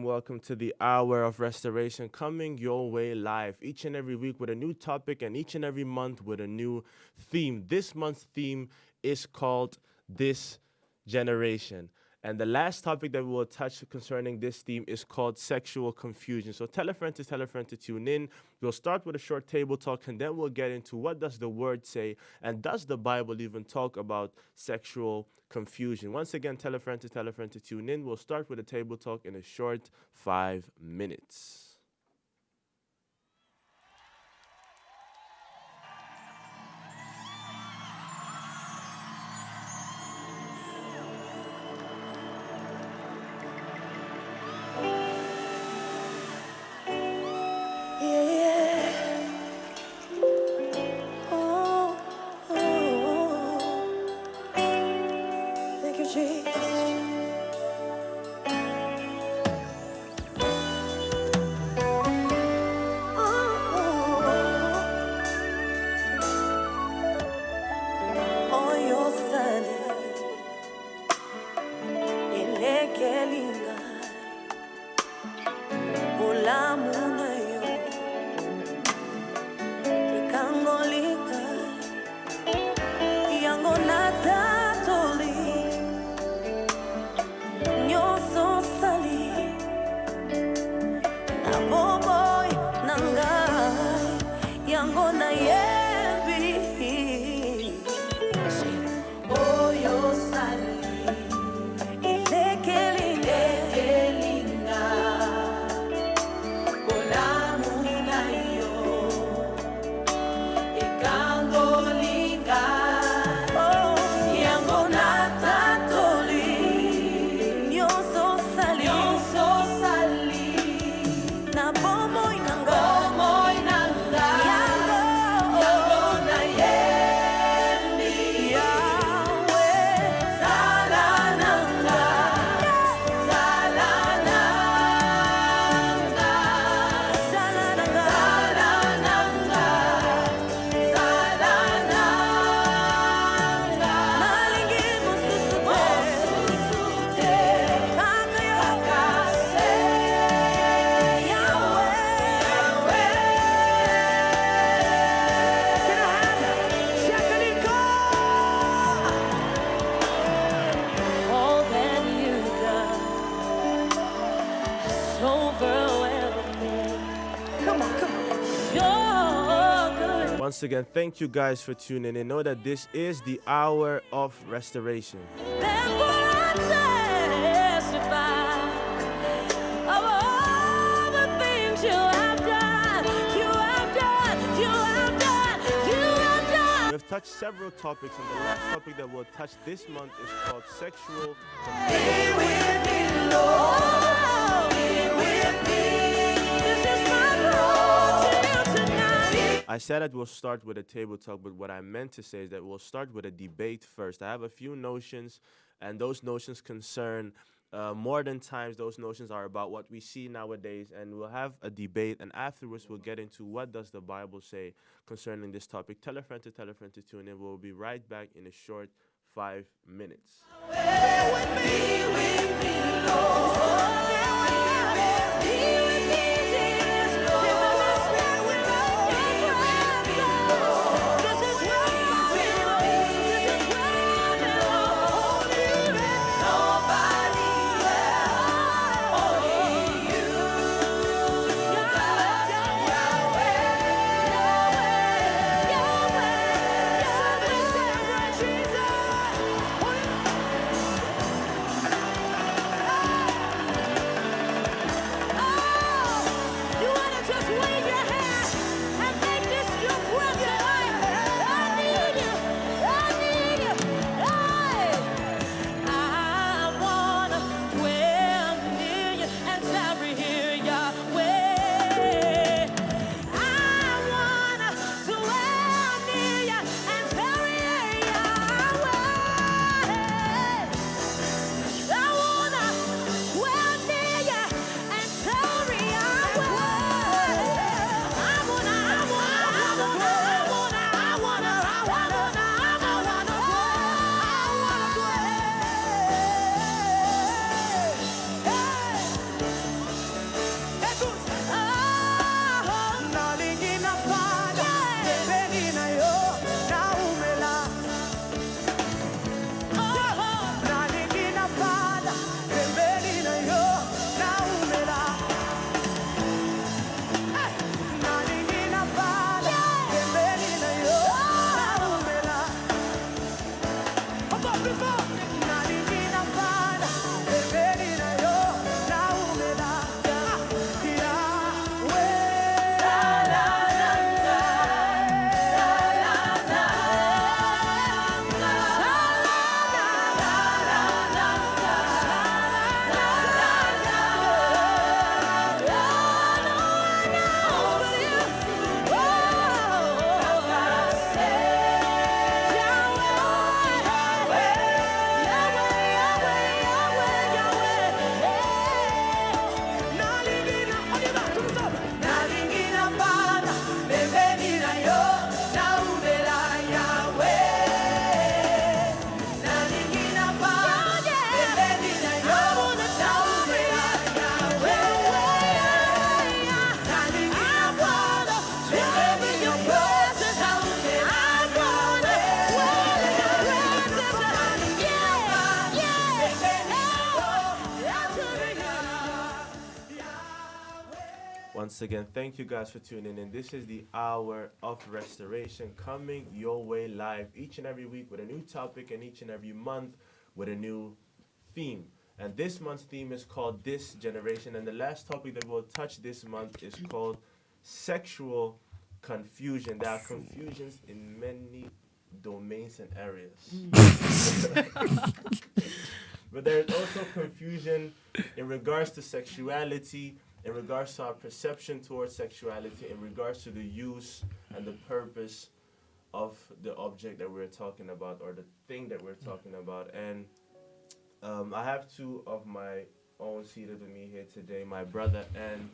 Welcome to the Hour of Restoration, coming your way live each and every week with a new topic and each and every month with a new theme. This month's theme is called This Generation. And the last topic that we will touch concerning this theme is called sexual confusion. So tell a friend to tune in. We'll start with a short table talk, and then we'll get into what does the word say, and does the Bible even talk about sexual confusion. Once again, tell a friend to tune in. We'll start with a table talk in a short 5 minutes. Once again, thank you guys for tuning in. Know that this is the Hour of Restoration. We've touched several topics, and the last topic that we'll touch this month is called sexual I said that we'll start with a table talk, but what I meant to say is that we'll start with a debate first. I have a few notions, and those notions concern more than times. Those notions are about what we see nowadays, and we'll have a debate, and afterwards we'll get into what does the Bible say concerning this topic. Tell a friend to tune in. We'll be right back in a short 5 minutes. Once again, thank you guys for tuning in. This is the hour of restoration coming your way live each and every week with a new topic and each and every month with a new theme. And this month's theme is called This Generation. And the last topic that we'll touch this month is called sexual confusion. There are confusions in many domains and areas. But there is also confusion in regards to sexuality, in regards to our perception towards sexuality, in regards to the use and the purpose of the object that we're talking about or the thing that we're talking about. And I have two of my own seated with me here today, my brother and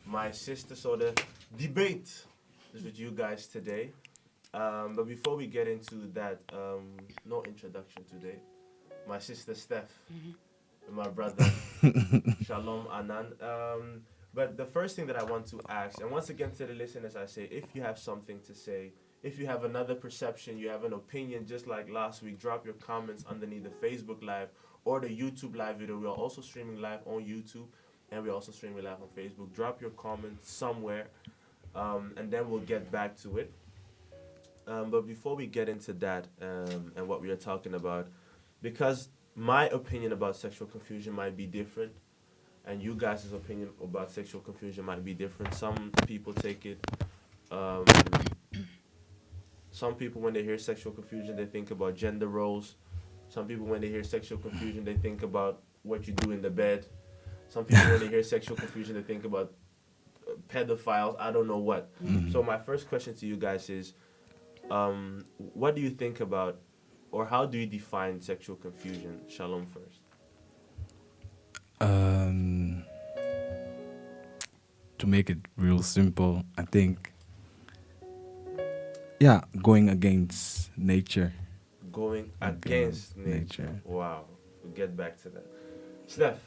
my sister. So the debate is with you guys today. But before we get into that, no introduction today. My sister Steph and my brother Shalom Anan. But the first thing that I want to ask, and once again to the listeners, I say, if you have something to say, if you have another perception, you have an opinion, just like last week, drop your comments underneath the Facebook Live or the YouTube Live video. We are also streaming live on YouTube, and we're also streaming live on Facebook. Drop your comments somewhere, and then we'll get back to it. But before we get into that and what we are talking about, because my opinion about sexual confusion might be different, and you guys' opinion about sexual confusion might be different. Some people take it. Some people, when they hear sexual confusion, they think about gender roles. Some people, when they hear sexual confusion, they think about what you do in the bed. Some people, when they hear sexual confusion, they think about pedophiles. I don't know what. So my first question to you guys is, what do you think about, or how do you define sexual confusion? Shalom first. To make it real simple, I think, going against nature. Going against nature. Wow. We'll get back to that. Steph,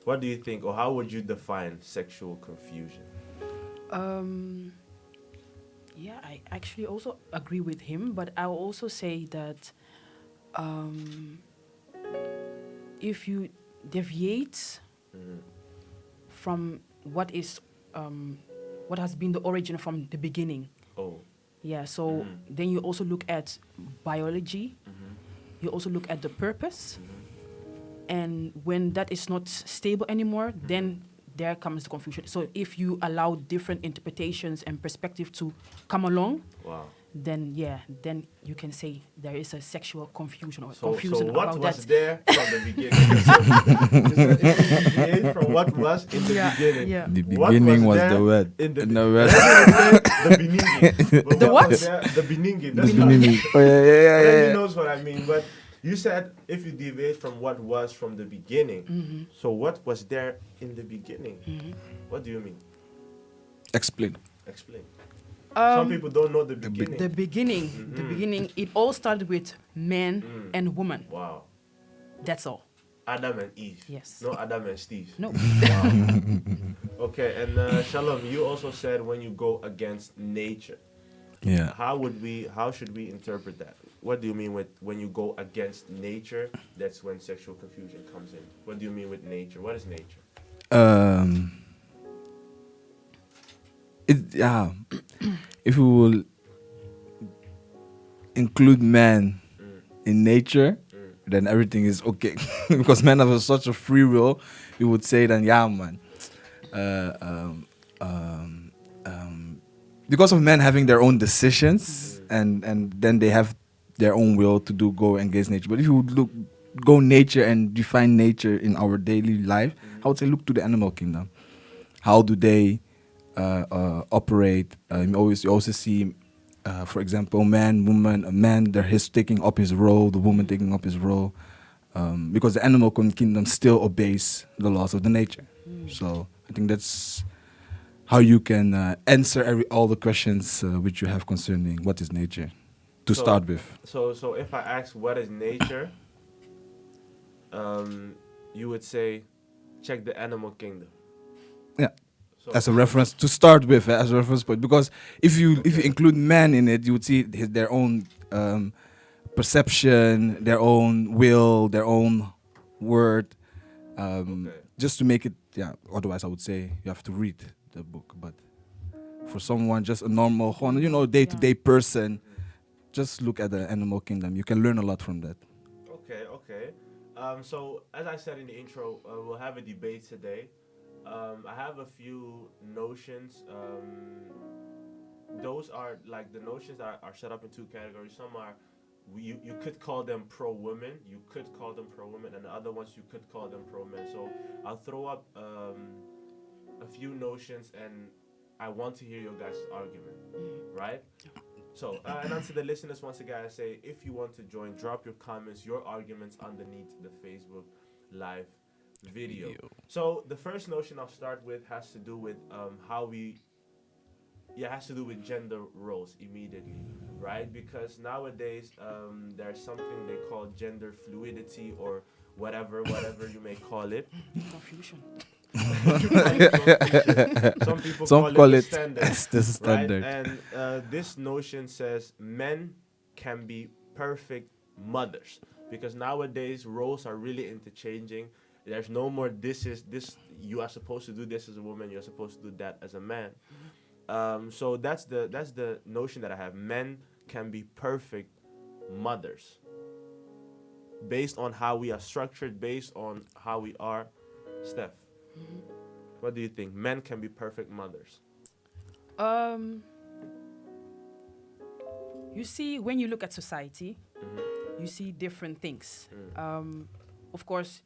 what do you think, or how would you define sexual confusion? Yeah, I actually also agree with him, but I'll also say that if you deviate from what has been the origin from the beginning. Oh. Yeah, so then you also look at biology, you also look at the purpose, and when that is not stable anymore, then there comes the confusion. So if you allow different interpretations and perspective to come along, then you can say there is a sexual confusion or confusion about that. So what was there from the beginning? From what was in the beginning? Yeah. The beginning was the word. The beginning. The what? The beginning. The beginning. Oh, yeah. He knows what I mean, but you said if you deviate from what was from the beginning. So what was there in the beginning? What do you mean? Explain. Some people don't know the beginning. The beginning, it all started with man and woman. Wow. That's all. Adam and Eve. Yes. No Adam and Steve. No. Wow. Okay, and Shalom, you also said when you go against nature. Yeah. How should we interpret that? What do you mean with when you go against nature? That's when sexual confusion comes in. What do you mean with nature? What is nature? If we will include man in nature, then everything is okay. Because man have such a free will, we would say then, man. Because of men having their own decisions, and then they have their own will to go against nature. But if you would go nature and define nature in our daily life, I would say look to the animal kingdom. How do they operate? You also see, for example, man, woman, a man, he's taking up his role, the woman taking up his role, because the animal kingdom still obeys the laws of the nature. So I think that's how you can answer all the questions which you have concerning what is nature, to start with. So if I ask what is nature, you would say, check the animal kingdom. Yeah. So as a reference to start with, as a reference point, because if you include man in it, you would see their own perception, their own will, their own word, just to make it. Yeah. Otherwise, I would say you have to read the book. But for someone, just a normal, day-to-day person, just look at the animal kingdom. You can learn a lot from that. Okay. So as I said in the intro, we'll have a debate today. I have a few notions. Those are like the notions that are set up in two categories. Some are you could call them pro-women. You could call them pro-women, and the other ones you could call them pro-men. So I'll throw up a few notions, and I want to hear your guys' argument, right? So, and onto the listeners, once again, I say, if you want to join, drop your comments, your arguments underneath the Facebook live video. So, the first notion I'll start with has to do with has to do with gender roles immediately, right? Because nowadays, there's something they call gender fluidity or whatever you may call it. Confusion. Some people call it the standard. Right? And this notion says men can be perfect mothers, because nowadays roles are really interchanging. There's no more this you are supposed to do this as a woman, you're supposed to do that as a man. So that's the notion that I have. Men can be perfect mothers based on how we are structured, based on how we are. Steph, what do you think? Men can be perfect mothers. You see, when you look at society, you see different things. Of course,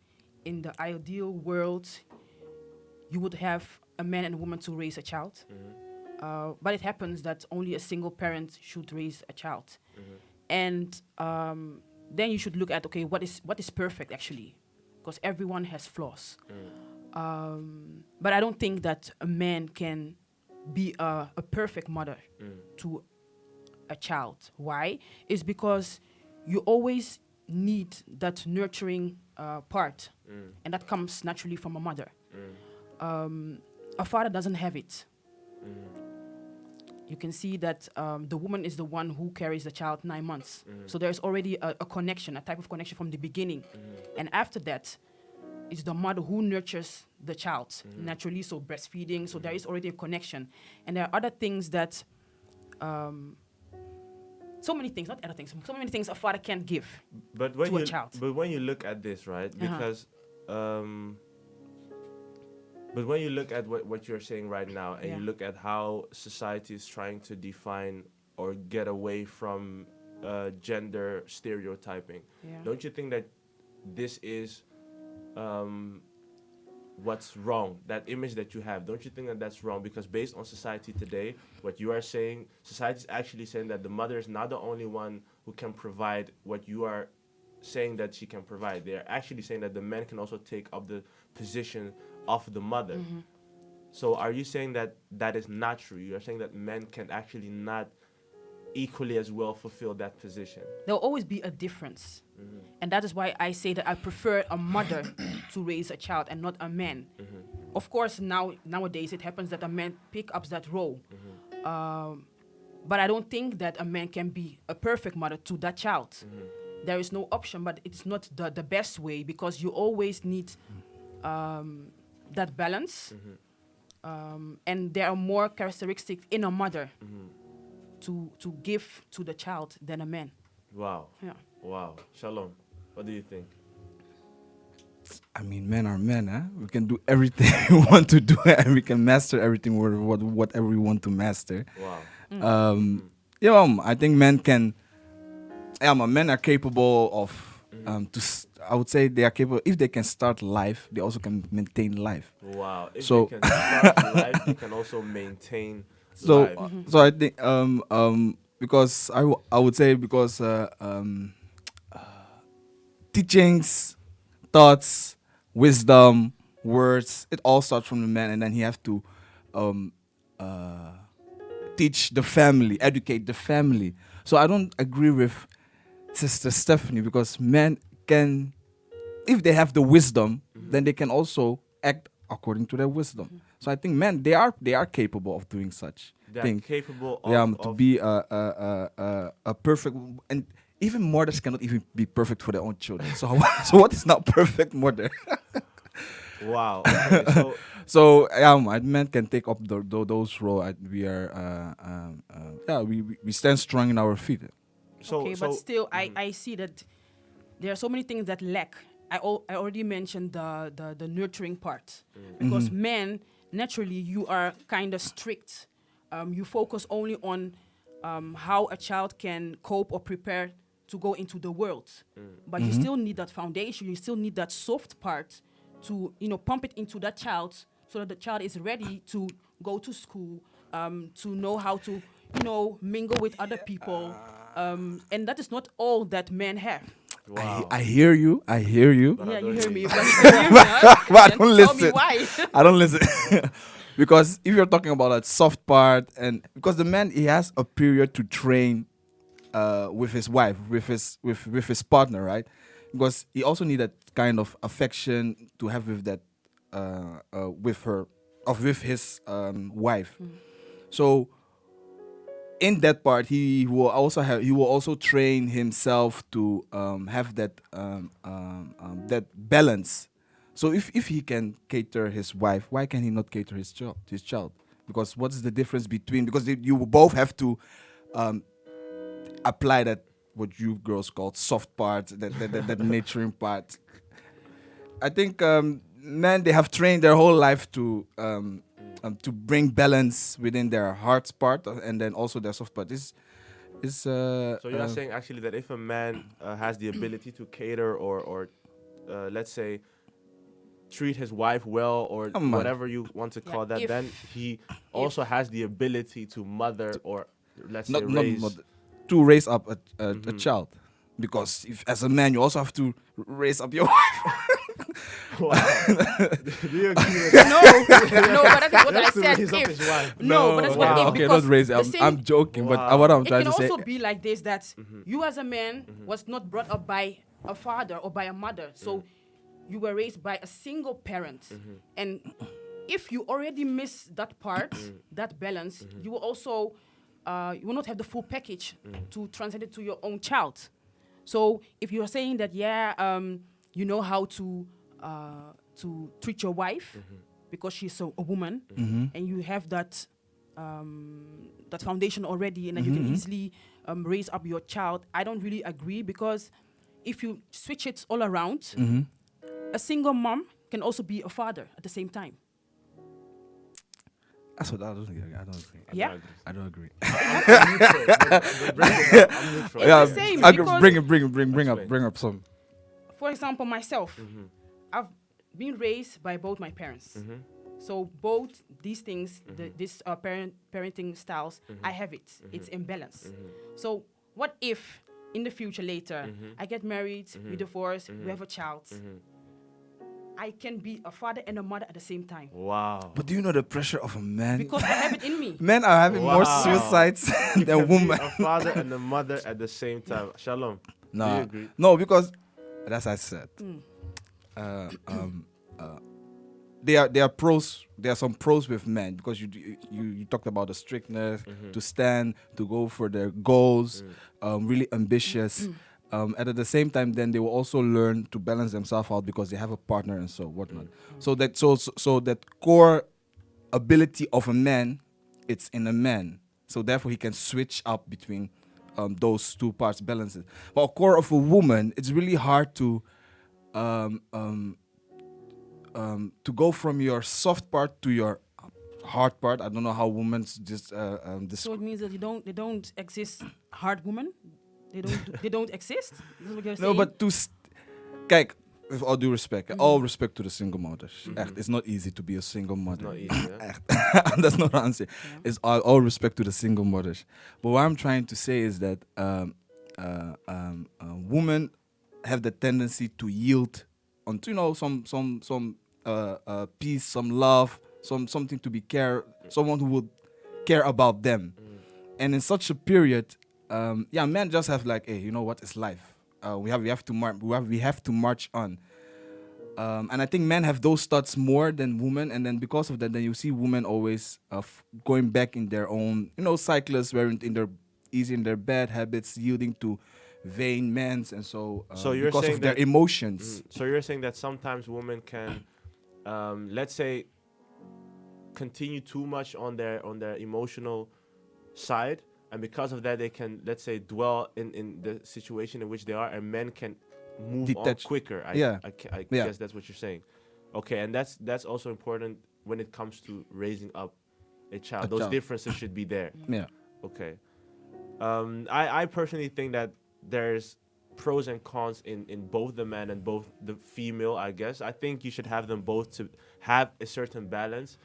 in the ideal world, you would have a man and a woman to raise a child. But it happens that only a single parent should raise a child. And then you should look at, okay, what is perfect actually? Because everyone has flaws. But I don't think that a man can be a perfect mother to a child. Why? It's because you always need that nurturing part, and that comes naturally from a mother. A father doesn't have it. You can see that the woman is the one who carries the child 9 months. So there's already a connection, a type of connection from the beginning. And after that, it's the mother who nurtures the child naturally, so breastfeeding. So there is already a connection. And there are other things that, so many things a father can't give to a child. But when you look at this, right, because... But when you look at what you're saying right now, and you look at how society is trying to define or get away from gender stereotyping, don't you think that this is what's wrong? That image that you have, don't you think that that's wrong? Because based on society today, what you are saying, society is actually saying that the mother is not the only one who can provide what you are saying that she can provide. They are actually saying that the men can also take up the position of the mother. So are you saying that that is not true? You're saying that men can actually not equally as well fulfill that position? There'll always be a difference. And that is why I say that I prefer a mother to raise a child and not a man. Of course, nowadays it happens that a man pick up that role. But I don't think that a man can be a perfect mother to that child. There is no option, but it's not the best way, because you always need that balance. And there are more characteristics in a mother to give to the child than a man. Wow. Yeah. Wow. Shalom, what do you think? I mean, men are men, huh? We can do everything we want to do, and we can master everything whatever we want to master. Wow. I think men are capable of I would say they are capable. If they can start life, they also can maintain life. Wow. If they can start life, they can also maintain life. So I think because I would say because teachings, thoughts, wisdom, words, it all starts from the man, and then he has to teach the family, educate the family. So I don't agree with Sister Stephanie, because men can, if they have the wisdom, then they can also act according to their wisdom. So I think men, they are capable of doing such things. Capable of to be a perfect, and even mothers cannot even be perfect for their own children. So what is not perfect mother? Wow. Okay, so So men can take up those roles. We are we stand strong in our feet. Okay, but still, mhm. I see that there are so many things that lack. I already mentioned the nurturing part. Because men, naturally, you are kind of strict. You focus only on how a child can cope or prepare to go into the world. But you still need that foundation. You still need that soft part to, pump it into that child so that the child is ready to go to school, to know how to, mingle with other people. And that is not all that men have. Wow. I hear you. I hear you. But I Yeah, don't you hear hear me, you. but you hear me, huh? But I Then don't tell me listen. why. I don't listen. Because if you're talking about that soft part, and because the man, he has a period to train with his wife, with his partner, right? Because he also need that kind of affection to have with that with her, of with his wife. So in that part, he will also train himself to have that balance. So if he can cater his wife, why can he not cater his child? Because what is the difference between, because you both have to um, apply that, what you girls call soft part, that nurturing part. I think men, they have trained their whole life to bring balance within their heart's part, and then also their soft part. So you are saying actually that if a man has the ability to cater or let's say treat his wife well or Come on. whatever you want to Yeah, call that, then he also has the ability to mother or let's say not raise. to raise up a child, because if as a man you also have to raise up your wife. Wow. Do you agree with that? No, but that's what I That's to said. raise up his If wife. no, but that's Wow. what if, Okay, because not raise. the same, I'm joking, but Wow. what I'm it trying can to say. also be like this, that you as a man was not brought up by a father or by a mother, so you were raised by a single parent, and if you already miss that part, that balance, you will also you will not have the full package to translate it to your own child. So if you are saying that, you know how to treat your wife because she's a woman, and you have that that foundation already, and then you can easily raise up your child. I don't really agree, because if you switch it all around, a single mom can also be a father at the same time. That's what I don't think. I don't think. Yeah. I don't agree. I'm neutral. But bring it up. I'm neutral. It's the same, I because- bring up some. For example, myself, I've been raised by both my parents. So both these things, this parenting styles, I have it. It's in balance. So what if in the future later I get married, we divorce, we have a child? I can be a father and a mother at the same time, Wow. But do you know the pressure of a man? because I have it in me. Men are having more Wow. suicides You than can be women. a father and a mother at the same time. Shalom. Do you agree? No, because as I said, there are pros. There are some pros with men, because you talked about the strictness, to stand, to go for their goals, really ambitious. And at the same time, then they will also learn to balance themselves out because they have a partner and so whatnot. So that core ability of a man, it's in a man. So therefore, he can switch up between those two parts, balances. But a core of a woman, it's really hard to go from your soft part to your hard part. I don't know how women just So it means that they don't exist hard women. They don't exist. This is what you're saying. No, but kijk, with all due respect, all respect to the single mothers. Echt, it's not easy to be a single mother. Not easy. Yeah? Echt. That's not what I'm saying. It's all respect to the single mothers. But what I'm trying to say is that women have the tendency to yield on, some peace, some love, something to be someone who would care about them. And in such a period, men just have like, hey, you know what? It's life. We have to march on. And I think men have those thoughts more than women, and then because of that, then you see women always going back in their own, cycles, where in their bad habits, yielding to vain men, and so So you're because saying of their that- emotions. So you're saying that sometimes women can let's say, continue too much on their emotional side, and because of that they can, let's say, dwell in the situation in which they are, and men can move Detach. on quicker. I Yeah. Yeah. guess that's what you're saying. Okay, and that's also important when it comes to raising up a child. A Those child. differences should be there. Yeah. Okay. I personally think that there's pros and cons in both the man and both the female, I guess. I think you should have them both to have a certain balance.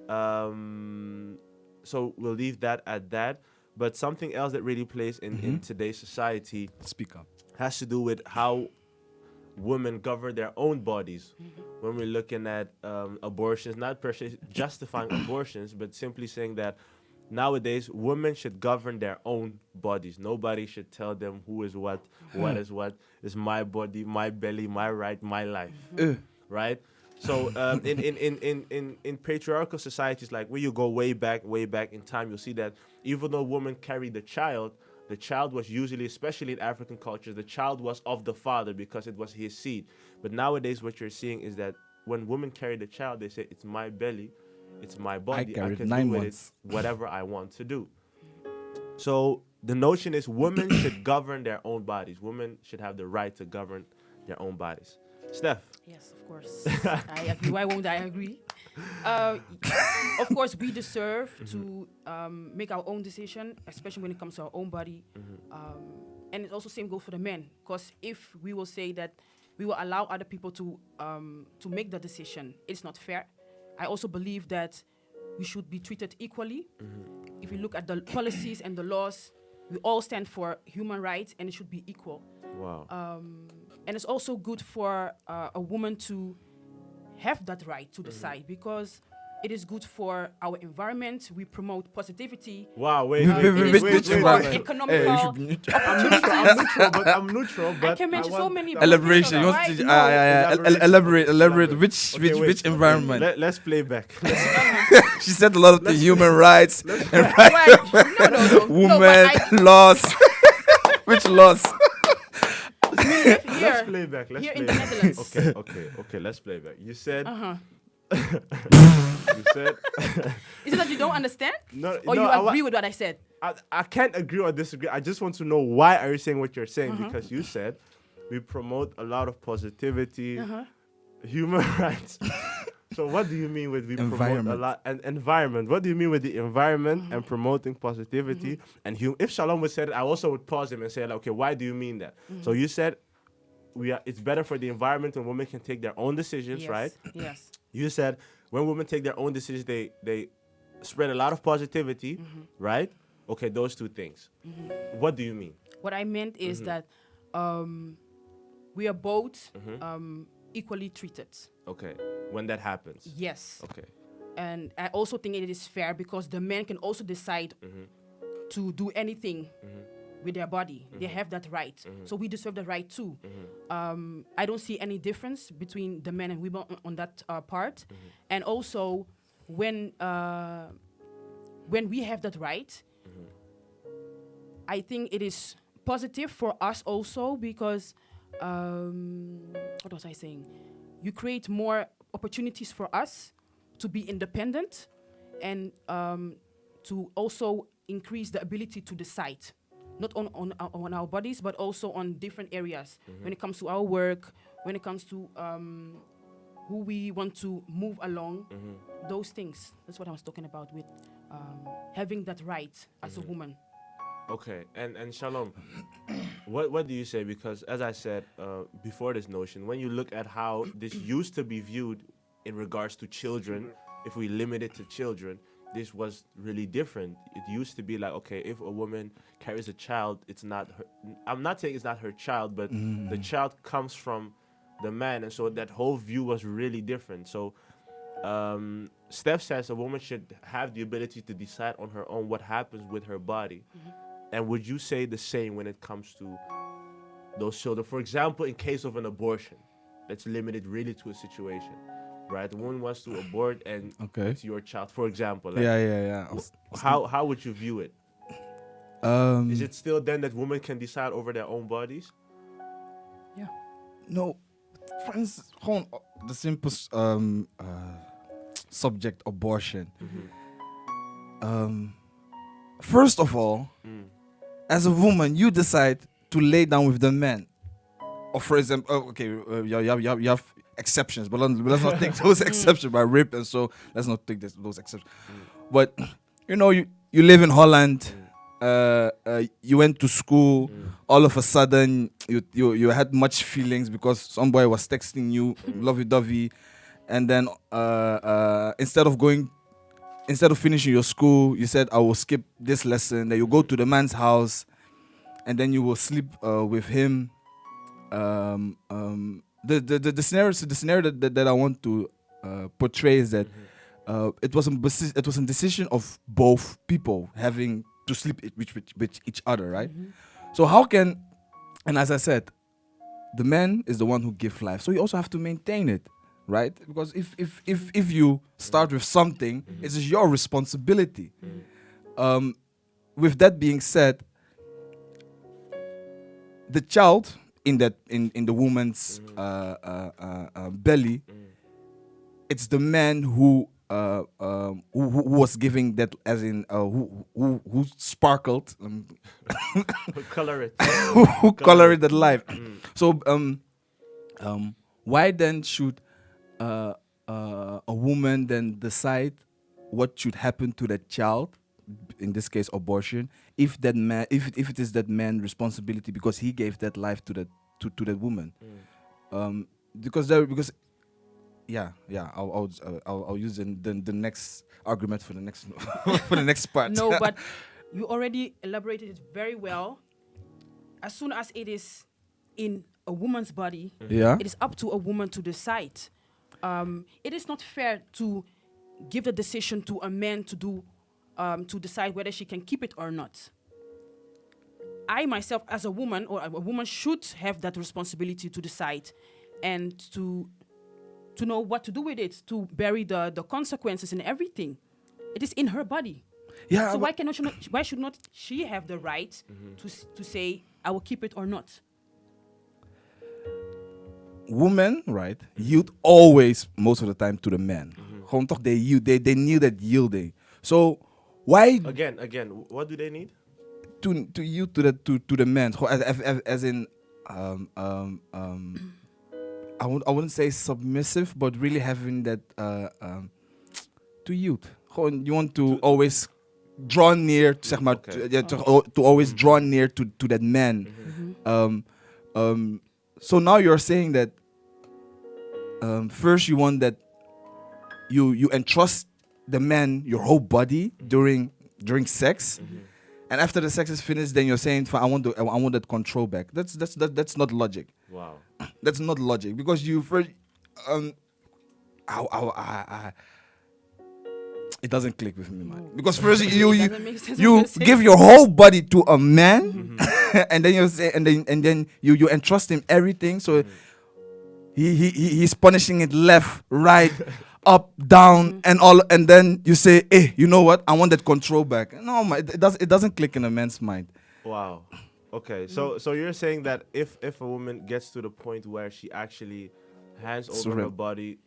So we'll leave that at that. But something else that really plays in today's society Speak up. has to do with how women govern their own bodies. When we're looking at abortions, not per se justifying abortions, but simply saying that nowadays women should govern their own bodies. Nobody should tell them who is what is what. It's my body, my belly, my right, my life. Right? So in patriarchal societies, like where you go way back in time, you'll see that even though women carried the child was usually, especially in African cultures, the child was of the father because it was his seed. But nowadays, what you're seeing is that when women carry the child, they say, it's my belly, it's my body, I carried can 9 do with months. it whatever I want to do. So the notion is women should govern their own bodies. Women should have the right to govern their own bodies. Steph. Yes, of course. I agree. Why won't I agree? Of course, we deserve to make our own decision, especially when it comes to our own body. And it also same goes for the men, because if we will say that we will allow other people to make the decision, it's not fair. I also believe that we should be treated equally. If you look at the policies and the laws, we all stand for human rights, and it should be equal. Wow. And it's also good for a woman to have that right to decide, because it is good for our environment. We promote positivity. Wow, wait, Wait, It is wait, good wait, for wait. Hey, you economical should be neutral. I'm neutral, but I can mention so many Elaboration. You want Right? to No. elaborate? Elaborate. Which Okay, wait. which environment? Let's play back. She said a lot of the human rights, Right. No, women, but laws. Which laws? Let's here, play back. Let's here play in the back. Netherlands. Okay. Let's play back. You said. Uh-huh. You said. Is it that you don't understand? No, Or no, you I agree with what I said? I can't agree or disagree. I just want to know why are you saying what you're saying, because you said we promote a lot of positivity, human rights. So what do you mean with we promote a Environment. lot and environment? What do you mean with the environment and promoting positivity and if Shalom would say it, I also would pause him and say, like, okay, why do you mean that? So you said it's better for the environment when women can take their own decisions, Yes. right? Yes. You said when women take their own decisions, they spread a lot of positivity, right? Okay, those two things. What do you mean? What I meant is that we are both equally treated. Okay, when that happens. Yes. Okay. And I also think it is fair, because the men can also decide to do anything with their body. They have that right. So we deserve the right too. I don't see any difference between the men and women on that part. And also, when we have that right, I think it is positive for us also, because what was I saying? You create more opportunities for us to be independent, and to also increase the ability to decide, not on our bodies, but also on different areas. When it comes to our work, when it comes to who we want to move along, those things. That's what I was talking about with having that right as a woman. Okay, and Shalom, what do you say? Because as I said before this notion, when you look at how this used to be viewed in regards to children, if we limit it to children, this was really different. It used to be like, okay, if a woman carries a child, it's not her. I'm not saying it's not her child, but the child comes from the man, and so that whole view was really different. So Steph says a woman should have the ability to decide on her own what happens with her body. And would you say the same when it comes to those children? For example, in case of an abortion, that's limited really to a situation, right? The woman wants to abort and it's your child, for example. Like, Yeah. How would you view it? Is it still then that women can decide over their own bodies? Yeah. No, friends, gewoon, the simple subject abortion. First of all, as a woman, you decide to lay down with the man. Or for example, you have exceptions, but let's not take those exceptions by rape and so. Let's not take those exceptions. But you live in Holland. You went to school. All of a sudden, you had much feelings because some boy was texting you, lovey-dovey, and then instead of finishing your school, you said, "I will skip this lesson." Then you go to the man's house, and then you will sleep with him. The scenario that I want to portray is that it was a decision of both people having to sleep with each other, right? So how can, and as I said, the man is the one who gives life, so you also have to maintain it, right? Because if you start with something, it is your responsibility. With that being said, the child in the woman's belly, it's the man who was giving that, as in who sparkled, Color it. who colored that life. So why then should a woman then decide what should happen to that child, in this case abortion, if that man, if it is that man's responsibility because he gave that life to that woman? Because I'll use the next argument for the next for the next part. No, but you already elaborated it very well. As soon as it is in a woman's body, Yeah. it is up to a woman to decide. It is not fair to give the decision to a man to decide whether she can keep it or not. I myself, as a woman, or a woman, should have that responsibility to decide and to know what to do with it, to bury the consequences and everything. It is in her body. Yeah. So why should not she have the right to say, I will keep it or not? Women, right, yield always most of the time to the man. Gewoon toch, they need that yielding. So why Again, what do they need? to yield to the man? Gewoon as in I wouldn't say submissive, but really having that to yield. Gewoon, you want to always draw near, zeg maar, Okay. to always draw near to that man. So now you're saying that first you want that you entrust the man your whole body during sex, and after the sex is finished, then you're saying, I want that control back. That's not logic. Wow. That's not logic, because you first it doesn't click with me, man. Because first It you doesn't make sense what you you're saying. give your whole body to a man, and then you say, and then you entrust him everything. So he's punishing it left, right, up, down, and all. And then you say, hey, you know what? I want that control back. No, it doesn't click in a man's mind. Wow. Okay. So you're saying that if a woman gets to the point where she actually hands over her Surrender. body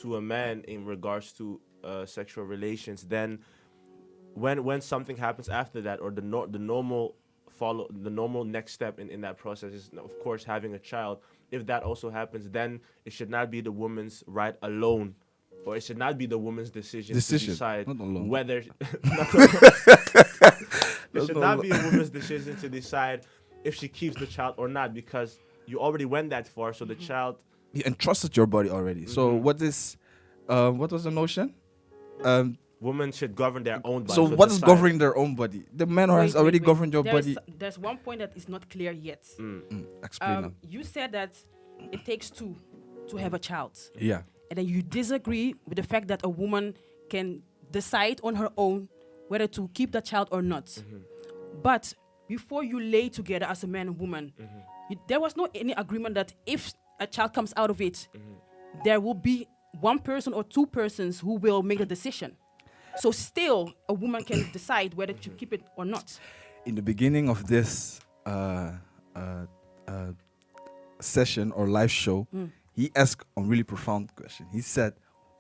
to a man in regards to sexual relations, then when something happens after that, or the normal next step in that process is, of course, having a child. If that also happens, then it should not be the woman's right alone, or it should not be the woman's decision to decide not alone. whether it That's should not not be a woman's decision to decide if she keeps the child or not, because you already went that far. So the child, You entrusted your body already. So what was the notion? women should govern their own body. So what is decide. governing their own body? The man has already governed your body. There's one point that is not clear yet. Explain now. You said that it takes two to have a child. Yeah. And then you disagree with the fact that a woman can decide on her own whether to keep the child or not. But before you lay together as a man and woman, there was no any agreement that if a child comes out of it, there will be one person or two persons who will make the decision. So still, a woman can decide whether to keep it or not. In the beginning of this session or live show, he asked a really profound question. He said,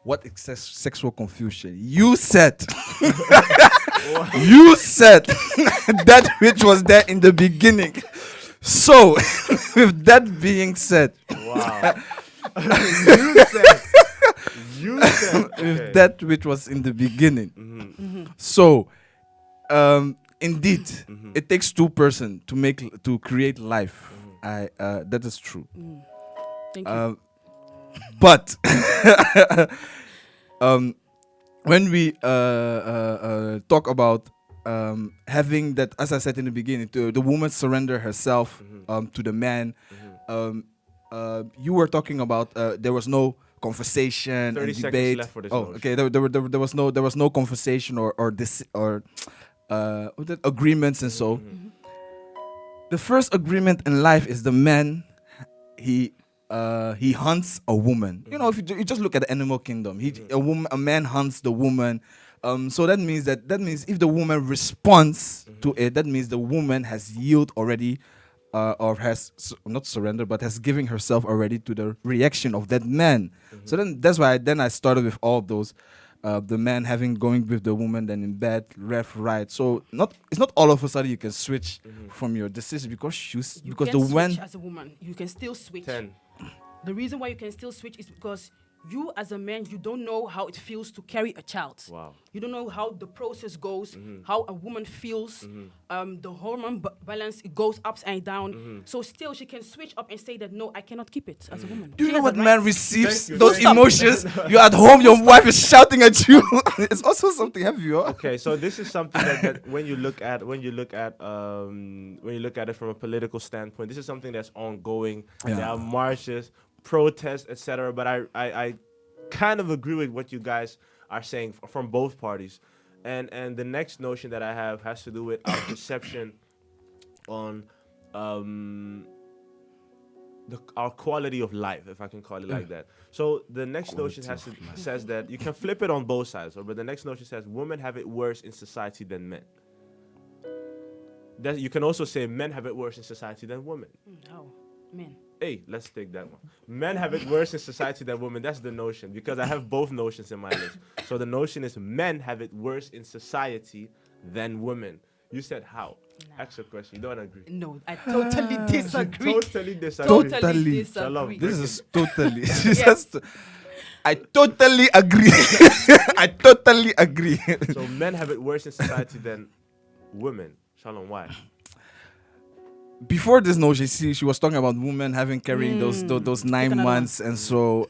"What is sexual confusion?" You said, you said that which was there in the beginning. So, with that being said, Wow. you said. You said. with Okay. that which was in the beginning. So, indeed, it takes two person to create life. That is true. Thank you. But when we talk about having that, as I said in the beginning, the woman surrender herself to the man. You were talking about there was no conversation 30 and seconds debate. left for this Oh, motion. okay. There was no conversation or this or what the agreements and so. The first agreement in life is the man. He hunts a woman. You know, if you just look at the animal kingdom, a man hunts the woman. So that means if the woman responds to it, that means the woman has yield already, or has not surrendered, but has given herself already to the reaction of that man. So then that's why I started with all of those. The man going with the woman, then in bed, left, right. So it's not all of a sudden you can switch from your decision because You the can woman. switch as a woman. You can still switch. 10. The reason why you can still switch is because you, as a man, you don't know how it feels to carry a child. Wow. You don't know how the process goes, how a woman feels, the hormone balance, it goes ups and down. So still, she can switch up and say that, no, I cannot keep it as a woman. Do you She know has what a right. man receives? Thank you, Those thank you. emotions. You're at home, your wife is shouting at you. It's also something heavy. Huh? Okay, so this is something that when you look at it from a political standpoint, this is something that's ongoing. Yeah. There are marches, protests, etc. But I kind of agree with what you guys are saying from both parties. And the next notion that I have has to do with our perception on our quality of life, if I can call it like that. So the next notion says that you can flip it on both sides, but the next notion says women have it worse in society than men. That you can also say men have it worse in society than women. Oh, man. Hey, let's take that one. Men have it worse in society than women. That's the notion, because I have both notions in my list. So the notion is men have it worse in society than women. You said how? Nah. Ask your question. You don't agree. No, I totally disagree. Totally disagree. Totally. disagree. Shalom. This is totally. I totally agree. I totally agree. So men have it worse in society than women. Shalom, why? Before this notion, she was talking about women carrying those 9 another months, and so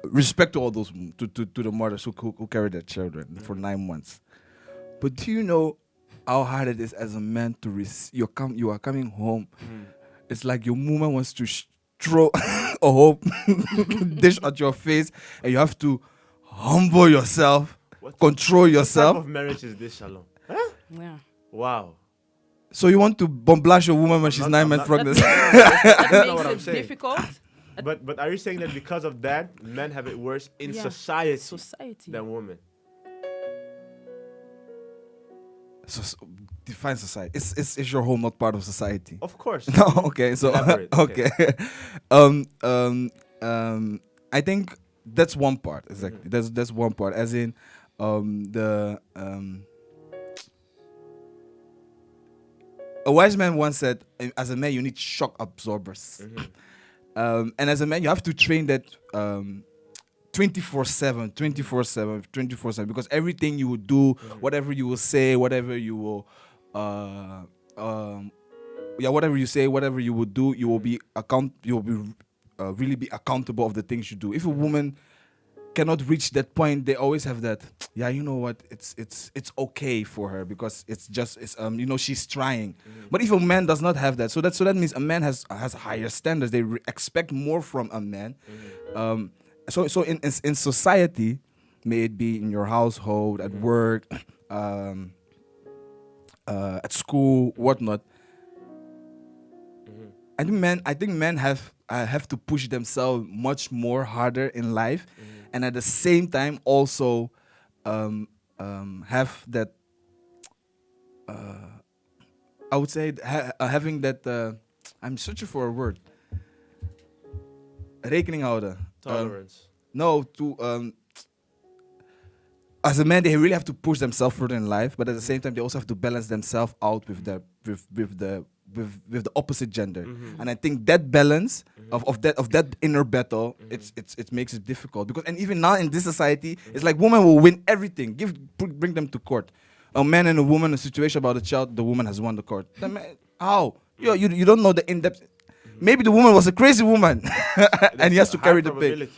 respect to all those to the mothers who carry their children for 9 months. But do you know how hard it is as a man to you are coming home? It's like your woman wants to throw a whole dish at your face, and you have to humble yourself, control yourself. What type of marriage is this, Shalom? Yeah. Wow. So you want to bombash your woman when she's 9 months pregnant? That not makes what I'm it saying. difficult. But are you saying that because of that, men have it worse in Yeah. society than women? So, define society. Is your home not part of society? Of course. No, okay. So Elaborate, okay. I think that's one part. Exactly. That's one part. As in, a wise man once said, as a man, you need shock absorbers. And as a man, you have to train that 24/7, because everything you will do, whatever you will say, whatever you will, whatever you say, whatever you will do, you will be really be accountable of the things you do. If a woman cannot reach that point, they always have that. Yeah, you know what? It's okay for her because it's she's trying. But if a man does not have that, so that means a man has higher standards. They expect more from a man. So in society, may it be in your household, at work, at school, whatnot. I think men have to push themselves much more harder in life, and at the same time also have that. I would say having that. I'm searching for a word. rekening houden. Tolerance. No, to as a man, they really have to push themselves further in life, but at the same time, they also have to balance themselves out with the opposite gender. And I think that balance of that inner battle, it makes it difficult because and even now in this society, it's like women will win everything. Bring them to court. A man and a woman, a situation about a child, the woman has won the court. The man, how? You don't know the in-depth. Maybe the woman was a crazy woman, and he has to carry the pain.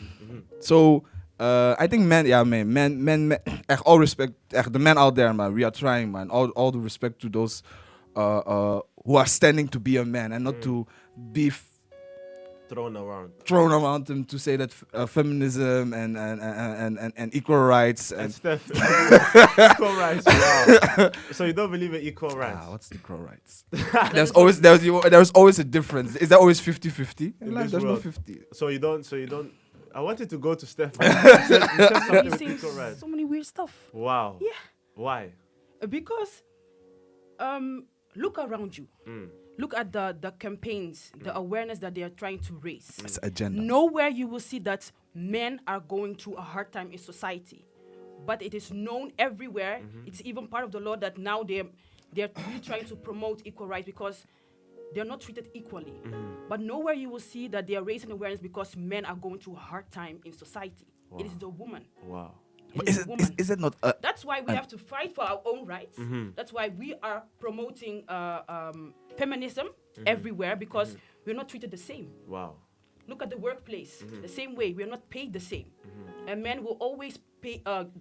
So I think men, echt all respect, echt the men out there, man. We are trying, man. All the respect to those who are standing to be a man and not to be Thrown around them to say that feminism and equal rights and and stuff. Equal rights. Wow. So you don't believe in equal rights? What's equal rights? there's always a difference. Is that always 50-50? In Like, this there's no world. 50. So you don't. I wanted to go to Steph. You said something He's with saying equal rights. so many weird stuff. Wow. Yeah. Why? Because look around you. Look at the campaigns, the awareness that they are trying to raise. It's agenda. Nowhere you will see that men are going through a hard time in society. But it is known everywhere. It's even part of the law that now they're really trying to promote equal rights because they're not treated equally. But nowhere you will see that they are raising awareness because men are going through a hard time in society. Wow. It is the woman. Wow. But It is the woman. is it not a That's why we have to fight for our own rights. That's why we are promoting feminism everywhere because we're not treated the same. Wow. Look at the workplace. The same way, we're not paid the same. A man will always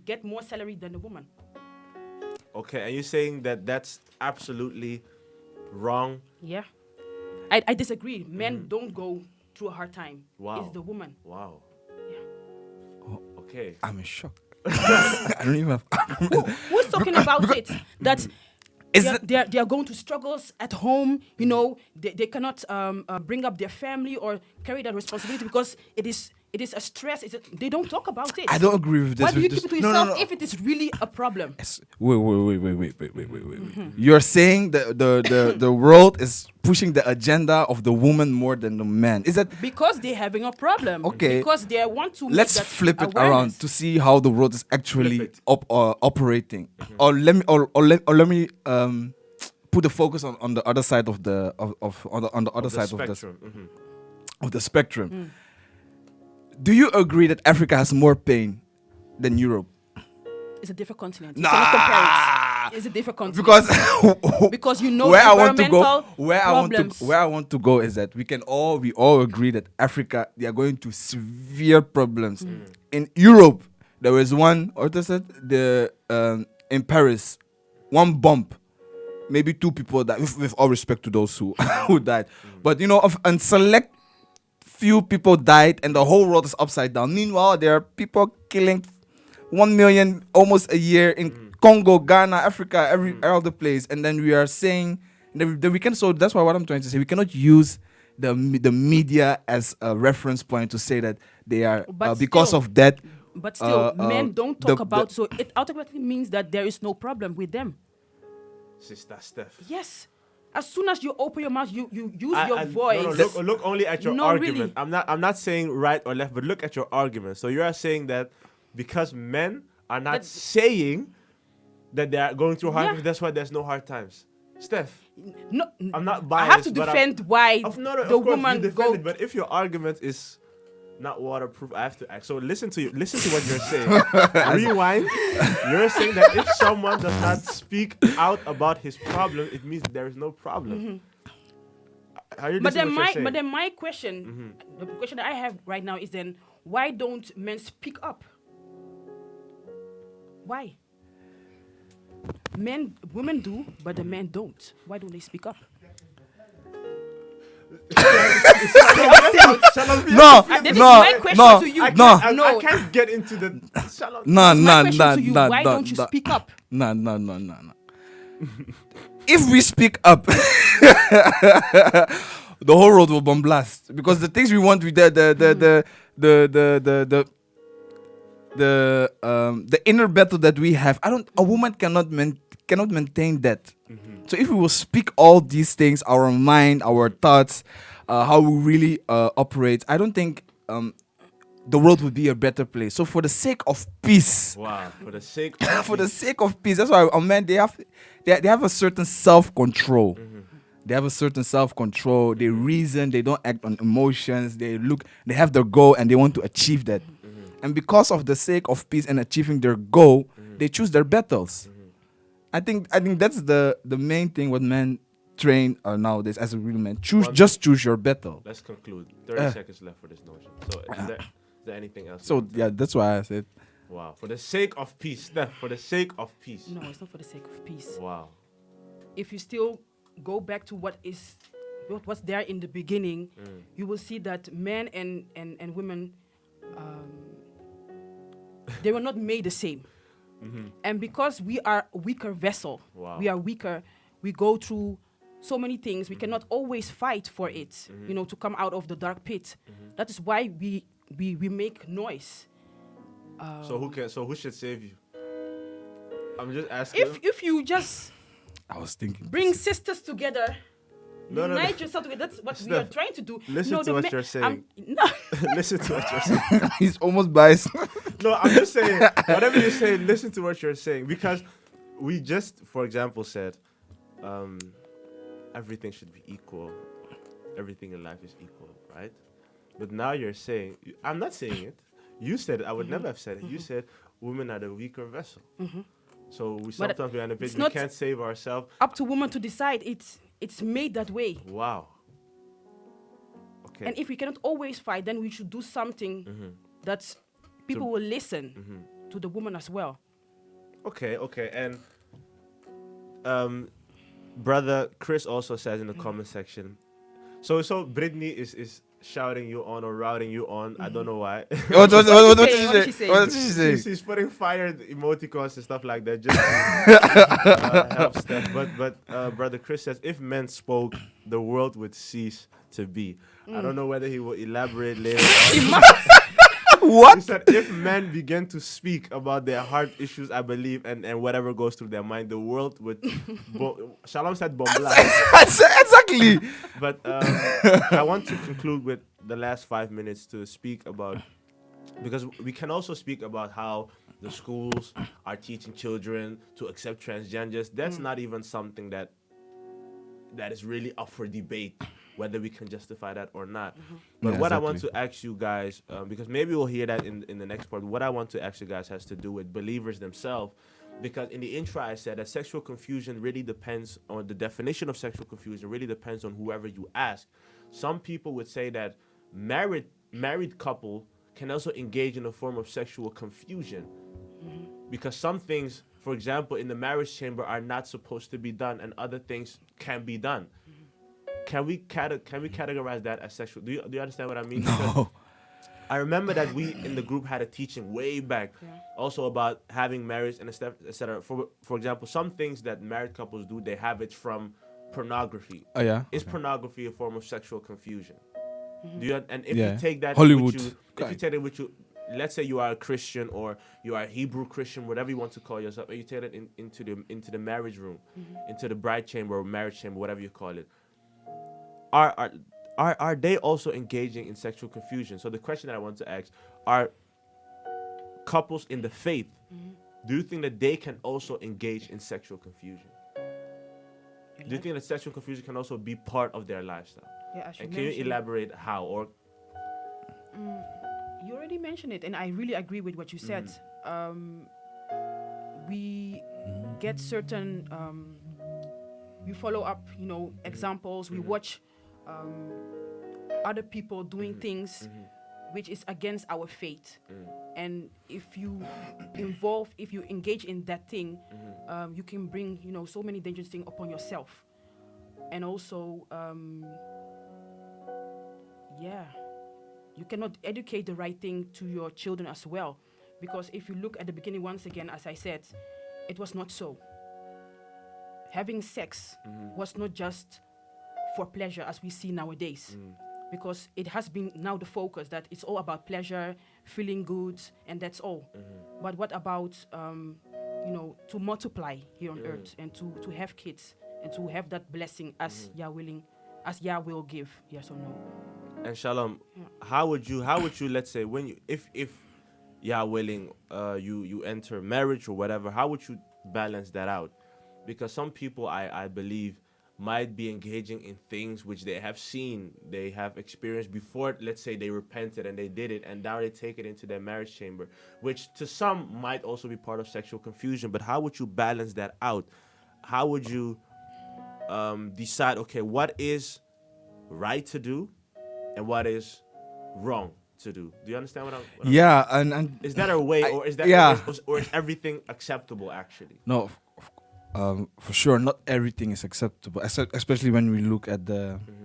get more salary than a woman. Okay, and you're saying that that's absolutely wrong? Yeah. I disagree. Men don't go through a hard time. Wow. It's the woman. Wow. Yeah. Okay. I'm in shock. I don't even have. Who's talking about it? That they are going to struggles at home. You know, they cannot bring up their family or carry that responsibility because it is a stress. They don't talk about it. I don't agree with this. Why do you with keep it this. to yourself No. if it is really a problem? Yes. Wait. You're saying the world is pushing the agenda of the woman more than the man. Is that Because they're having a problem. Okay. Because they want to make let's that flip it awareness. around to see how the world is actually Flip it. operating. Or let me put the focus on the other side of the on the other side spectrum. of the spectrum. Do you agree that Africa has more pain than Europe? It's a different continent. Nah. You cannot compare it. It's a different continent. Because you know where I environmental want to go, problems. where I want to go is that we all agree that Africa, they are going to severe problems. In Europe, there was one, in Paris, one bump, maybe two people died. With all respect to those who who died, but you know, and select few people died, and the whole world is upside down. Meanwhile, there are people killing 1 million almost a year in Congo, Ghana, Africa, every other place, and then we are saying that we can. So that's why what I'm trying to say, we cannot use the media as a reference point to say that they are But because still- of that. But still, men don't talk the- about, so it automatically means that there is no problem with them. Sister Steph. Yes. As soon as you open your mouth, you use I- your I- voice. No, look only at your No, argument. really. I'm not saying right or left, but look at your argument. So you are saying that because men are not That- saying that they are going through hard Yeah. times, that's why there's no hard times. Steph, No, I'm not I have biased, to but defend why of the course you woman defend go. it, but if your argument is not waterproof, I have to act. So listen to what you're saying. Rewind. You're saying that if someone does not speak out about his problem, it means there is no problem. Are you But listening to what you're saying? then my question, the question that I have right now is then, why don't men speak up? Why? Women do, but the men don't. Why don't they speak up? No, That is my question to you. no. I can't get into the. No, My question to you, why don't you speak up? No. If we speak up, the whole world will bomb blast because the things we want with the inner battle that we have. A woman cannot maintain that. So if we will speak all these things, our mind, our thoughts, how we really operate, I don't think the world would be a better place. So for the sake of peace, Wow. For the sake of for the sake of peace, that's why men they have a certain self-control. They have a certain self-control. They reason. They don't act on emotions. They have their goal and they want to achieve that. And because of the sake of peace and achieving their goal, they choose their battles. I think that's the main thing what men train nowadays as a real man. Just choose your battle. Let's conclude. 30 seconds left for this notion. So is there anything else? So yeah, that's why I said. Wow. For the sake of peace. Steph, for the sake of peace. No, it's not for the sake of peace. Wow. If you still go back to what was there in the beginning, you will see that men and women, they were not made the same. And because we are a weaker vessel, we are weaker, we go through so many things, we cannot always fight for it, to come out of the dark pit. That is why we make noise. So who should save you? I'm just asking. If you just I was thinking. bring sisters together, No. unite yourself together. That's what we Steph, are trying to do. listen to what you're saying. No. Listen to what you're saying. He's almost biased. No, I'm just saying, whatever you're saying, listen to what you're saying. Because we just, for example, said everything should be equal. Everything in life is equal, right? But now you're saying, I'm not saying it. You said it. I would never have said it. You said women are the weaker vessel. So sometimes we're in a pit, we can't save ourselves. Up to women to decide. It's made that way. Wow. Okay. And if we cannot always fight, then we should do something that people will listen to the woman as well. Okay. And brother Chris also says in the comment section. So Brittany is shouting you on or routing you on. I don't know why. What did she say? What did she say? She's putting fire emoticons and stuff like that just to help Steph. But brother Chris says, if men spoke, the world would cease to be. I don't know whether he will elaborate later. He must. What? He said, if men begin to speak about their heart issues, I believe, and whatever goes through their mind, the world would... Shalom said bombla. Exactly. But I want to conclude with the last 5 minutes to speak about... Because we can also speak about how the schools are teaching children to accept transgenders. That's not even something that is really up for debate, whether we can justify that or not. But Yeah, what I exactly. want to ask you guys, because maybe we'll hear that in the next part, what I want to ask you guys has to do with believers themselves. Because in the intro I said that sexual confusion really depends on the definition of sexual confusion, really depends on whoever you ask. Some people would say that married couple can also engage in a form of sexual confusion. Because some things, for example, in the marriage chamber are not supposed to be done and other things can be done. Can we categorize that as sexual? Do you understand what I mean? No. I remember that we in the group had a teaching way back, also about having marriage and etc. For example, some things that married couples do, they have it from pornography. Oh yeah. Is pornography a form of sexual confusion? Do you? And if Yeah. you take that Hollywood. with you, if you take it with you, let's say you are a Christian or you are a Hebrew Christian, whatever you want to call yourself, and you take it into the marriage room, into the bride chamber or marriage chamber, whatever you call it. Are they also engaging in sexual confusion? So the question that I want to ask, are couples in the faith, do you think that they can also engage in sexual confusion? Do you think that sexual confusion can also be part of their lifestyle? Yeah, as you And can you mentioned, elaborate how? Or you already mentioned it, and I really agree with what you said. We get certain, we follow up, examples. We watch other people doing things which is against our faith. And if you engage in that thing, you can bring, so many dangerous things upon yourself. And also, you cannot educate the right thing to your children as well. Because if you look at the beginning, once again, as I said, it was not so. Having sex was not just for pleasure as we see nowadays. Because it has been now the focus that it's all about pleasure, feeling good, and that's all. But what about, to multiply here on earth and to have kids and to have that blessing as Yah will give, yes or no? And Shalom, how would you let's say when you if you are willing you enter marriage or whatever, how would you balance that out? Because some people I believe might be engaging in things which they have seen, they have experienced before. Let's say they repented and they did it, and now they take it into their marriage chamber, which to some might also be part of sexual confusion. But how would you balance that out? How would you decide, okay, what is right to do and what is wrong to do? Do you understand what I'm Yeah, and is that a way, or is that yeah. or is everything acceptable actually? No, for sure, not everything is acceptable. Especially when we look at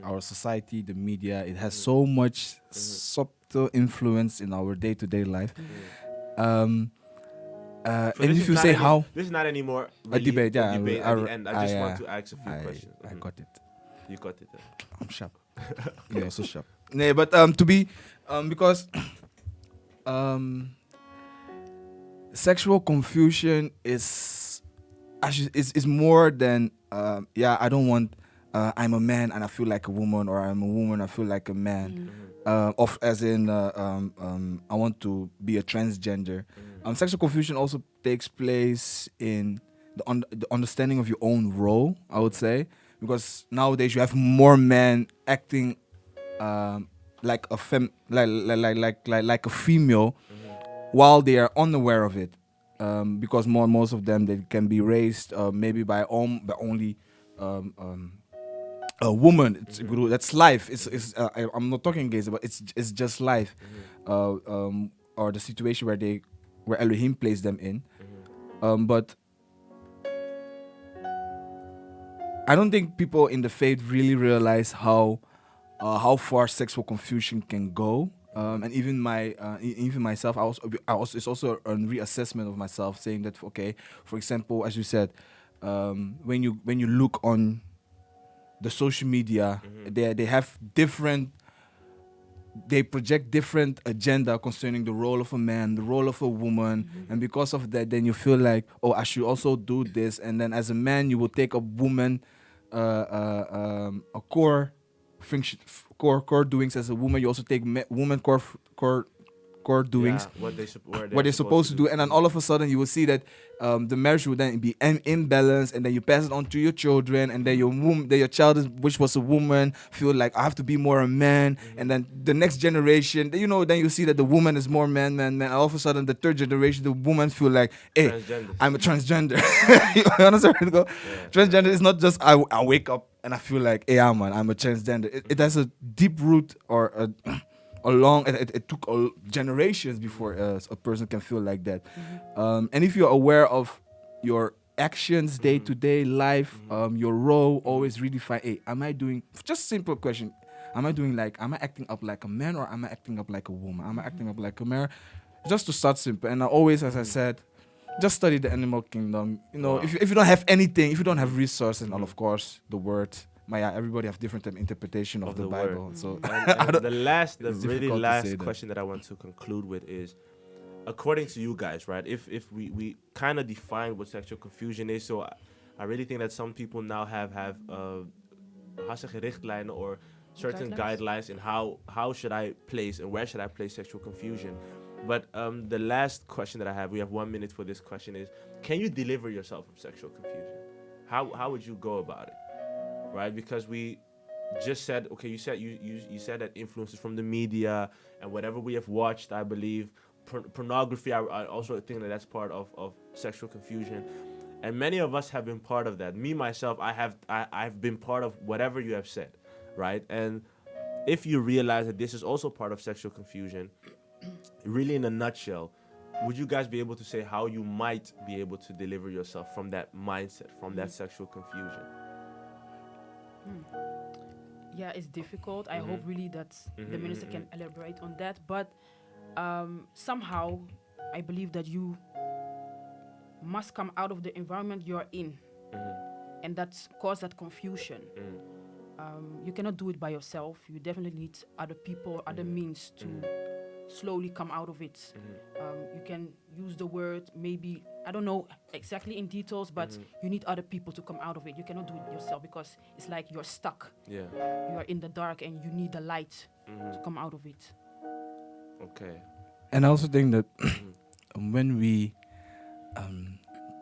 our society, the media. It has so much subtle influence in our day-to-day life. So And if you say how this is not anymore a really debate, yeah, a debate at the end. I just want yeah, to ask a few questions. I got it. You got it. I'm sharp. Yeah, so sharp. Nee, but to be because sexual confusion is actually is more than I don't want I'm a man and I feel like a woman, or I'm a woman I feel like a man. Of as in I want to be a transgender. Sexual confusion also takes place in the understanding of your own role, I would say, because nowadays you have more men acting like a like a female while they are unaware of it, because most of them, they can be raised maybe by only a woman. That's life. I'm not talking gays, but it's just life, or the situation where Elohim placed them in. But I don't think people in the faith really realize how far sexual confusion can go. And even even myself, I also it's also a reassessment of myself, saying that, okay, for example, as you said, when you look on the social media, they have different. They project different agenda concerning the role of a man, the role of a woman, and because of that, then you feel like, oh, I should also do this. And then as a man, you will take a woman, a core function, core doings. As a woman, you also take woman core doings. Yeah, What they're supposed to do, and then all of a sudden you will see that the marriage will then be imbalanced, and then you pass it on to your children, and then your child which was a woman, feel like I have to be more a man, and then the next generation, then you see that the woman is more man. All of a sudden, the third generation, the woman feel like, hey, I'm a transgender. You understand where to go? Yeah. Transgender is not just I wake up and I feel like, hey, I'm a transgender. It has a deep root, or it took generations before a person can feel like that. And if you're aware of your actions, day-to-day life, your role, always redefine, hey, am I doing, just simple question, am I acting up like a man, or am I acting up like a woman? Am I acting up like a man? Just to start simple. And I always, as I said, just study the animal kingdom. Wow. If you don't have anything, if you don't have resources, and of course the word, everybody have different interpretation of the Bible. Word. So And the it's really difficult to say last that. question that I want to conclude with is, according to you guys, right? If we kind of define what sexual confusion is, so I really think that some people now have richtlijnen or certain guidelines in how should I place and where should I place sexual confusion. But the last question that I have, we have 1 minute for this question, is, can you deliver yourself from sexual confusion? How would you go about it? Right, because we just said, okay, you said that influences from the media and whatever we have watched, I believe, pornography, I also think that's part of sexual confusion, and many of us have been part of that. Me myself, I've been part of whatever you have said, right? And if you realize that this is also part of sexual confusion, really in a nutshell, would you guys be able to say how you might be able to deliver yourself from that mindset, from that sexual confusion? Yeah, it's difficult. I hope really that the minister can elaborate on that. But somehow, I believe that you must come out of the environment you're in, and that's cause that confusion. You cannot do it by yourself. You definitely need other people, other means to slowly come out of it. You can use the word, maybe, I don't know exactly in details, but you need other people to come out of it. You cannot do it yourself, because it's like you're stuck. Yeah. You are in the dark and you need the light to come out of it. Okay. And I also think that when we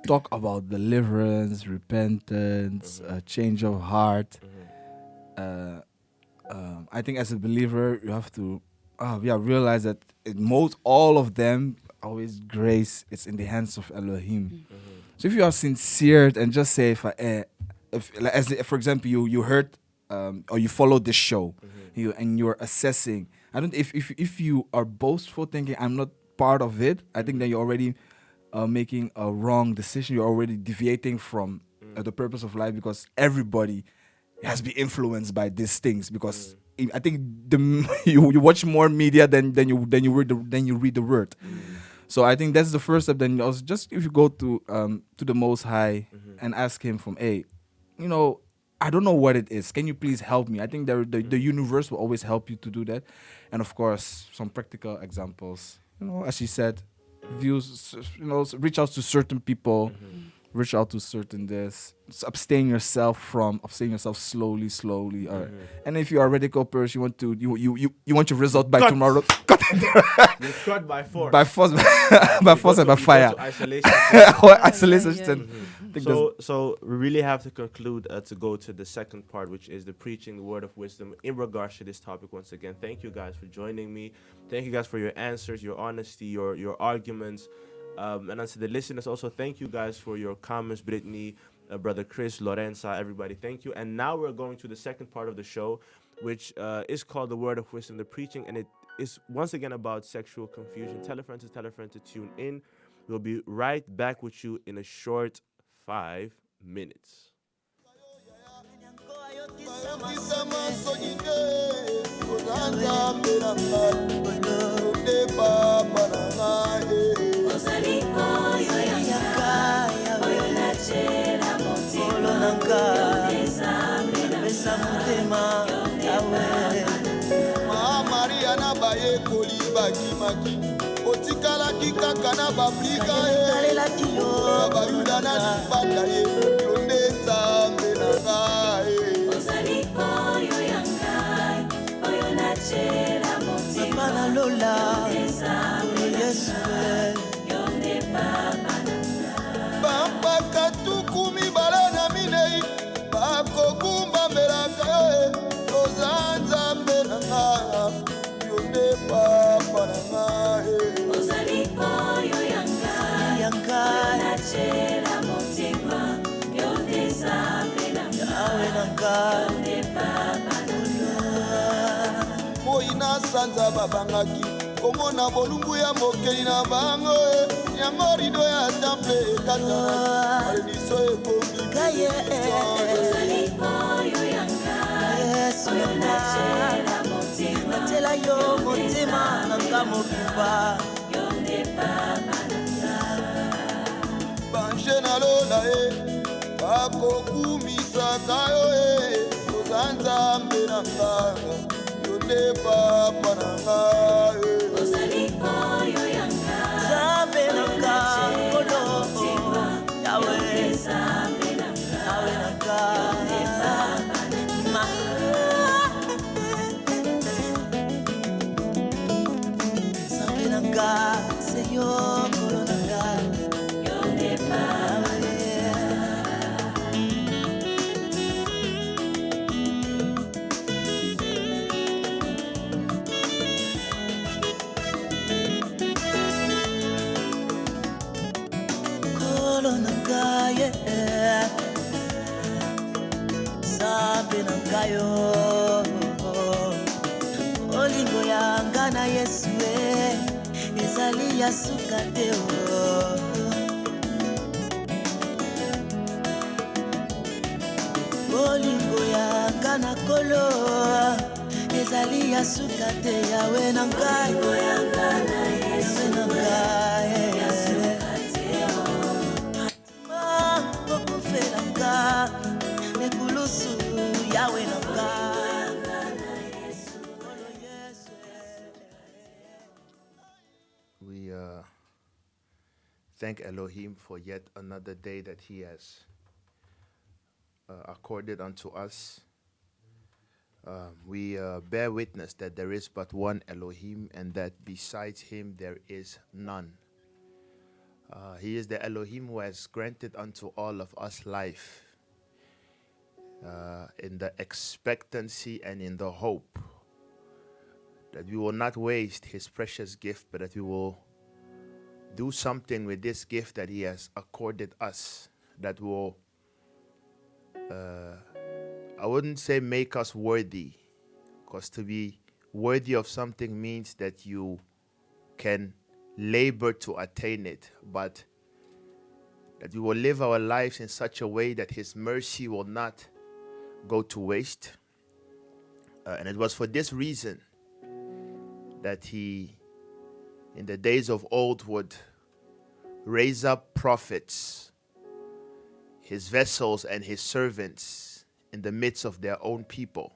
talk about deliverance, repentance, change of heart, I think as a believer you have to realize that in most all of them always grace is in the hands of Elohim. So if you are sincere and just say if like, for example you heard or you follow this show and you're assessing, I don't if you are boastful thinking I'm not part of it, I think that you're already making a wrong decision. You're already deviating from the purpose of life, because everybody has been influenced by these things. Because I think you watch more media than you read the word. So I think that's the first step. Then also just if you go to the Most High and ask Him from, hey, I don't know what it is. Can you please help me? I think the universe will always help you to do that. And of course, some practical examples. As you said, views. Reach out to certain people. Reach out to certain this. Just abstain yourself slowly. And if you are a radical person, you want your result by tomorrow. You cut by force. By force, by force and by fire. Isolation. Isolation. So we really have to conclude to go to the second part, which is the preaching the word of wisdom in regards to this topic. Once again, thank you guys for joining me. Thank you guys for your answers, your honesty, your arguments. And as to the listeners, also thank you guys for your comments, Brittany, Brother Chris, Lorenza, everybody. Thank you. And now we're going to the second part of the show, which is called the word of wisdom, the preaching, and it is once again about sexual confusion. Tell a friend to tune in. We'll be right back with you in a short 5 minutes. Mariana baye koli bakimaki otikalaki kaka na baplika bayuda na libanda ye yonde nzambe na ngai ozali oyo ya ngai oyo nachela motima papa na lola yesu yonde papa na ngai papa katukumi bala na minei bakogumba mbelaka yo oza nzambe na ngai yonde papa na ngai ozali oyo ya ngai nachela motima yonde nzambe na ngai yonde papa na ngai moina sanza babangaki komona bolumbu ya mokeli na bango yango rido ya temple ekatana malediso ekomi ozali oyo ya ngai oyo nachela motima natela yo motima nanga mobimba yonde papa na ngai bange na lola bakokumisaka yo oza nzambe na ngai yonde papa na ngai ozali oyo ya ngai nzambe na ngai kolo yawe nzambe na ngai yawe na ngai nzambe na ngai seyo kolo na ngai yonde papa sabe na ngayo olingo yanga na Yesu ezali ya suka te olingo yanga na kolo ezali ya suka te yawe na ngai yanga na Yesu na ngai We thank Elohim for yet another day that He has accorded unto us. We bear witness that there is but one Elohim and that besides him there is none. He is the Elohim who has granted unto all of us life in the expectancy and in the hope that we will not waste his precious gift, but that we will do something with this gift that he has accorded us that will, I wouldn't say make us worthy, because to be worthy of something means that you can labor to attain it, but that we will live our lives in such a way that his mercy will not go to waste. And it was for this reason that he, in the days of old, would raise up prophets, his vessels and his servants in the midst of their own people.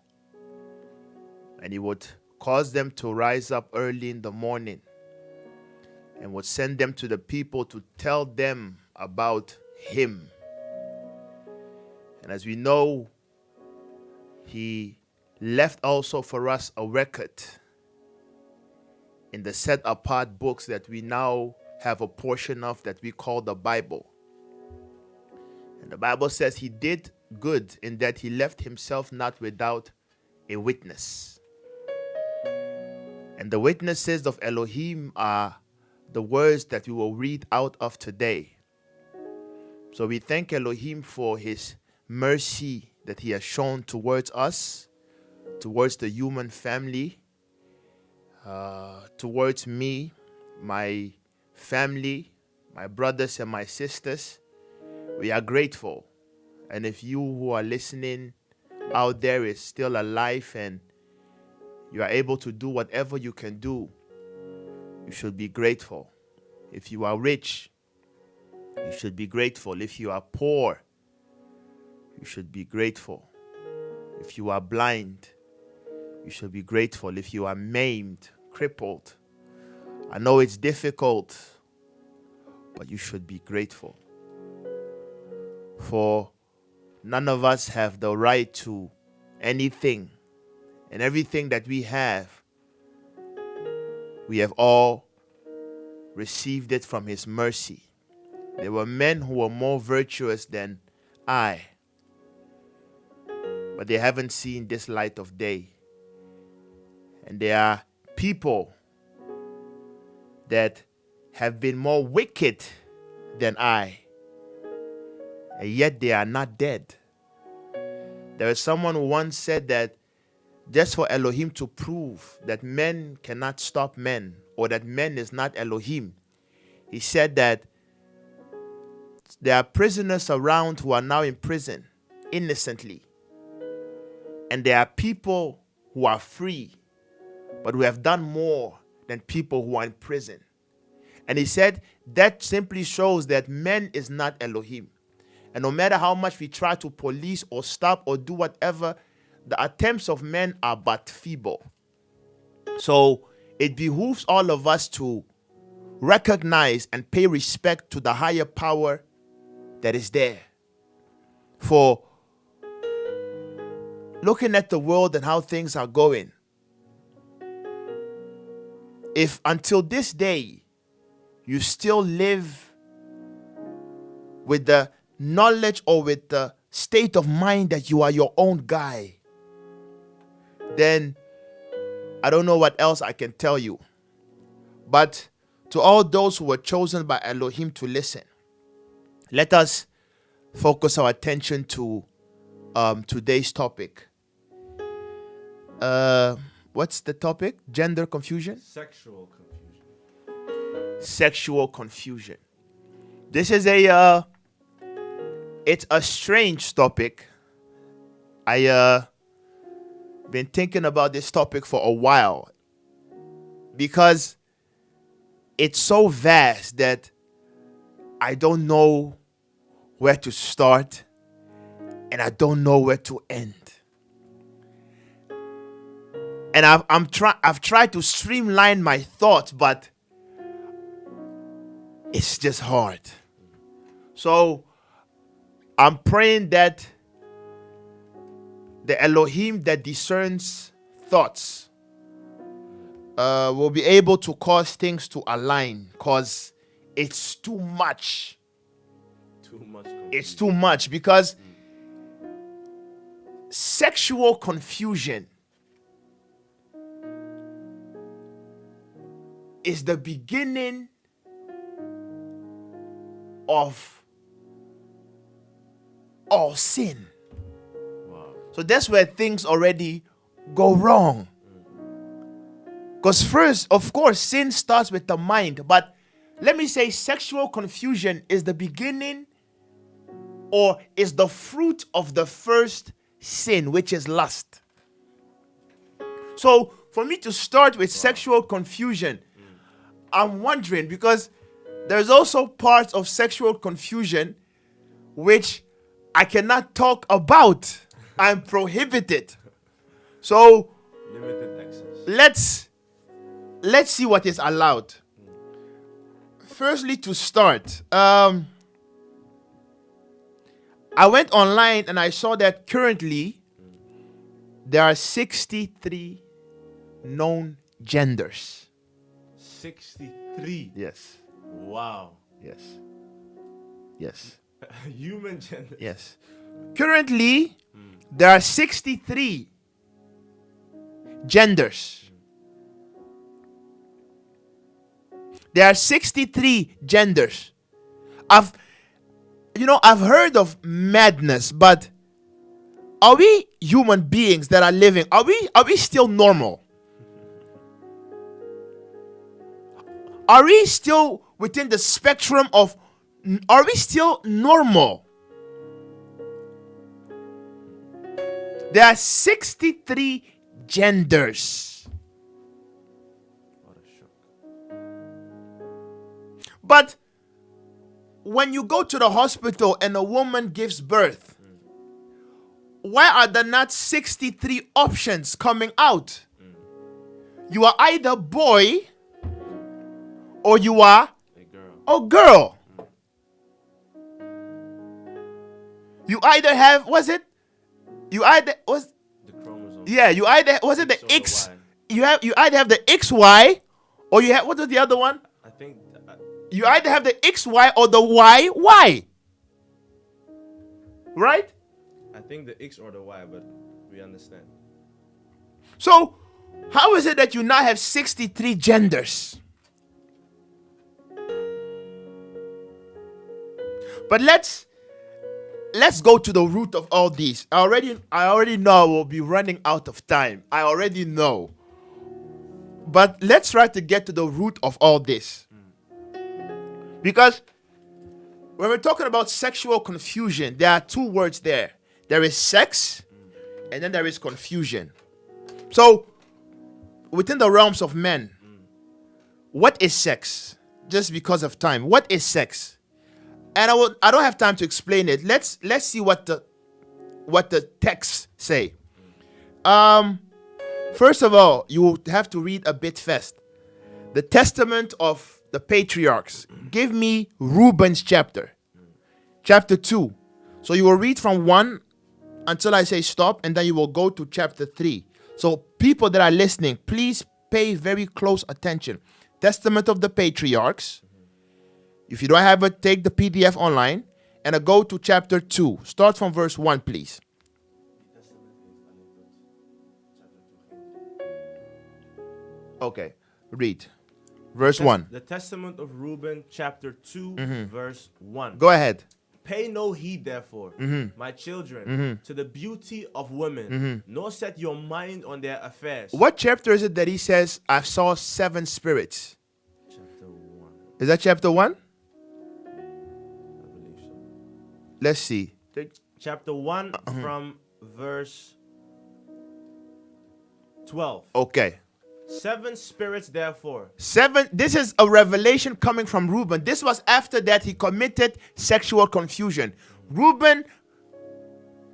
And he would cause them to rise up early in the morning and would send them to the people to tell them about him. And as we know, he left also for us a record in the set apart books that we now have a portion of that we call the Bible. And the Bible says he did good in that he left himself not without a witness. And the witnesses of Elohim are the words that we will read out of today. So we thank Elohim for his mercy that he has shown towards us, towards the human family, towards me, my family, my brothers and my sisters. We are grateful. And if you who are listening out there is still alive and you are able to do whatever you can do, you should be grateful. If you are rich, you should be grateful. If you are poor, you should be grateful. If you are blind, you should be grateful. If you are maimed, crippled, I know it's difficult, but you should be grateful. For none of us have the right to anything, and everything that we have all received it from his mercy. There were men who were more virtuous than I, but they haven't seen this light of day. And there are people that have been more wicked than I, and yet they are not dead. There is someone who once said that just for Elohim to prove that men cannot stop men, or that men is not Elohim, he said that there are prisoners around who are now in prison innocently. And there are people who are free, but who have done more than people who are in prison. And he said that simply shows that man is not Elohim. And no matter how much we try to police or stop or do whatever, the attempts of men are but feeble. So it behooves all of us to recognize and pay respect to the higher power that is there. For looking at the world and how things are going, if until this day you still live with the knowledge or with the state of mind that you are your own guy, then I don't know what else I can tell you. But to all those who were chosen by Elohim to listen, let us focus our attention to today's topic. What's the topic? Gender confusion? Sexual confusion. Sexual confusion. This is it's a strange topic. I been thinking about this topic for a while because it's so vast that I don't know where to start and I don't know where to end. And I've tried to streamline my thoughts, but it's just hard. So I'm praying that the Elohim that discerns thoughts, will be able to cause things to align, because it's too much. Too much. It's too much, because sexual confusion is the beginning of all sin. Wow. So that's where things already go wrong. Because first, of course, sin starts with the mind. But let me say, sexual confusion is the beginning, or is the fruit of the first sin, which is lust. So for me to start with sexual confusion, I'm wondering, because there's also parts of sexual confusion which I cannot talk about. I'm prohibited. So Limited access. let's see what is allowed. Firstly, to start, I went online and I saw that currently there are 63 known genders. 63. Yes. Wow. Yes. Yes. Human gender. Yes. Currently, there are 63 genders. There are 63 genders. I've heard of madness, but are we human beings that are living? Are we still normal? Are we still within the spectrum of, are we still normal? There are 63 genders. What a shock. But when you go to the hospital and a woman gives birth, why are there not 63 options coming out? You are either boy or you are A girl. a girl. You either have, The chromosome. you either, was it the X or the X? Y. You either have the XY or you have, what was the other one? I think You either have the XY or the YY. Right? I think the X or the Y, but we understand. So, how is it that you now have 63 genders? But let's go to the root of all these. I already know we'll be running out of time. I already know. But let's try to get to the root of all this. Because when we're talking about sexual confusion, there are two words there. There is sex, and then there is confusion. So, within the realms of men, what is sex? Just because of time, what is sex? And I don't have time to explain it. Let's see what the texts say. First of all, you have to read a bit fast. The Testament of the Patriarchs. Give me Reuben's chapter 2. So you will read from 1 until I say stop, and then you will go to chapter 3. So people that are listening, please pay very close attention. Testament of the Patriarchs. If you don't have it, take the PDF online and go to chapter 2. Start from verse 1, please. Okay, read. Verse 1. The Testament of Reuben, chapter 2, verse 1. Go ahead. Pay no heed, therefore, my children, to the beauty of women, nor set your mind on their affairs. What chapter is it that he says, I saw 7 spirits? Chapter 1, Is that chapter 1? I believe so. Let's see. Chapter 1 from verse 12. Okay. 7 spirits, therefore. 7. This is a revelation coming from Reuben. This was after that he committed sexual confusion. Reuben,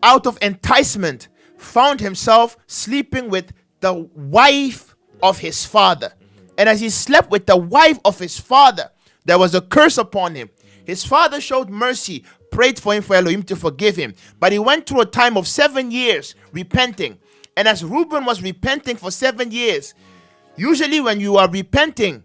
out of enticement, found himself sleeping with the wife of his father. And as he slept with the wife of his father, there was a curse upon him. His father showed mercy, prayed for him for Elohim to forgive him. But he went through a time of 7 years repenting. And as Reuben was repenting for 7 years, usually when you are repenting,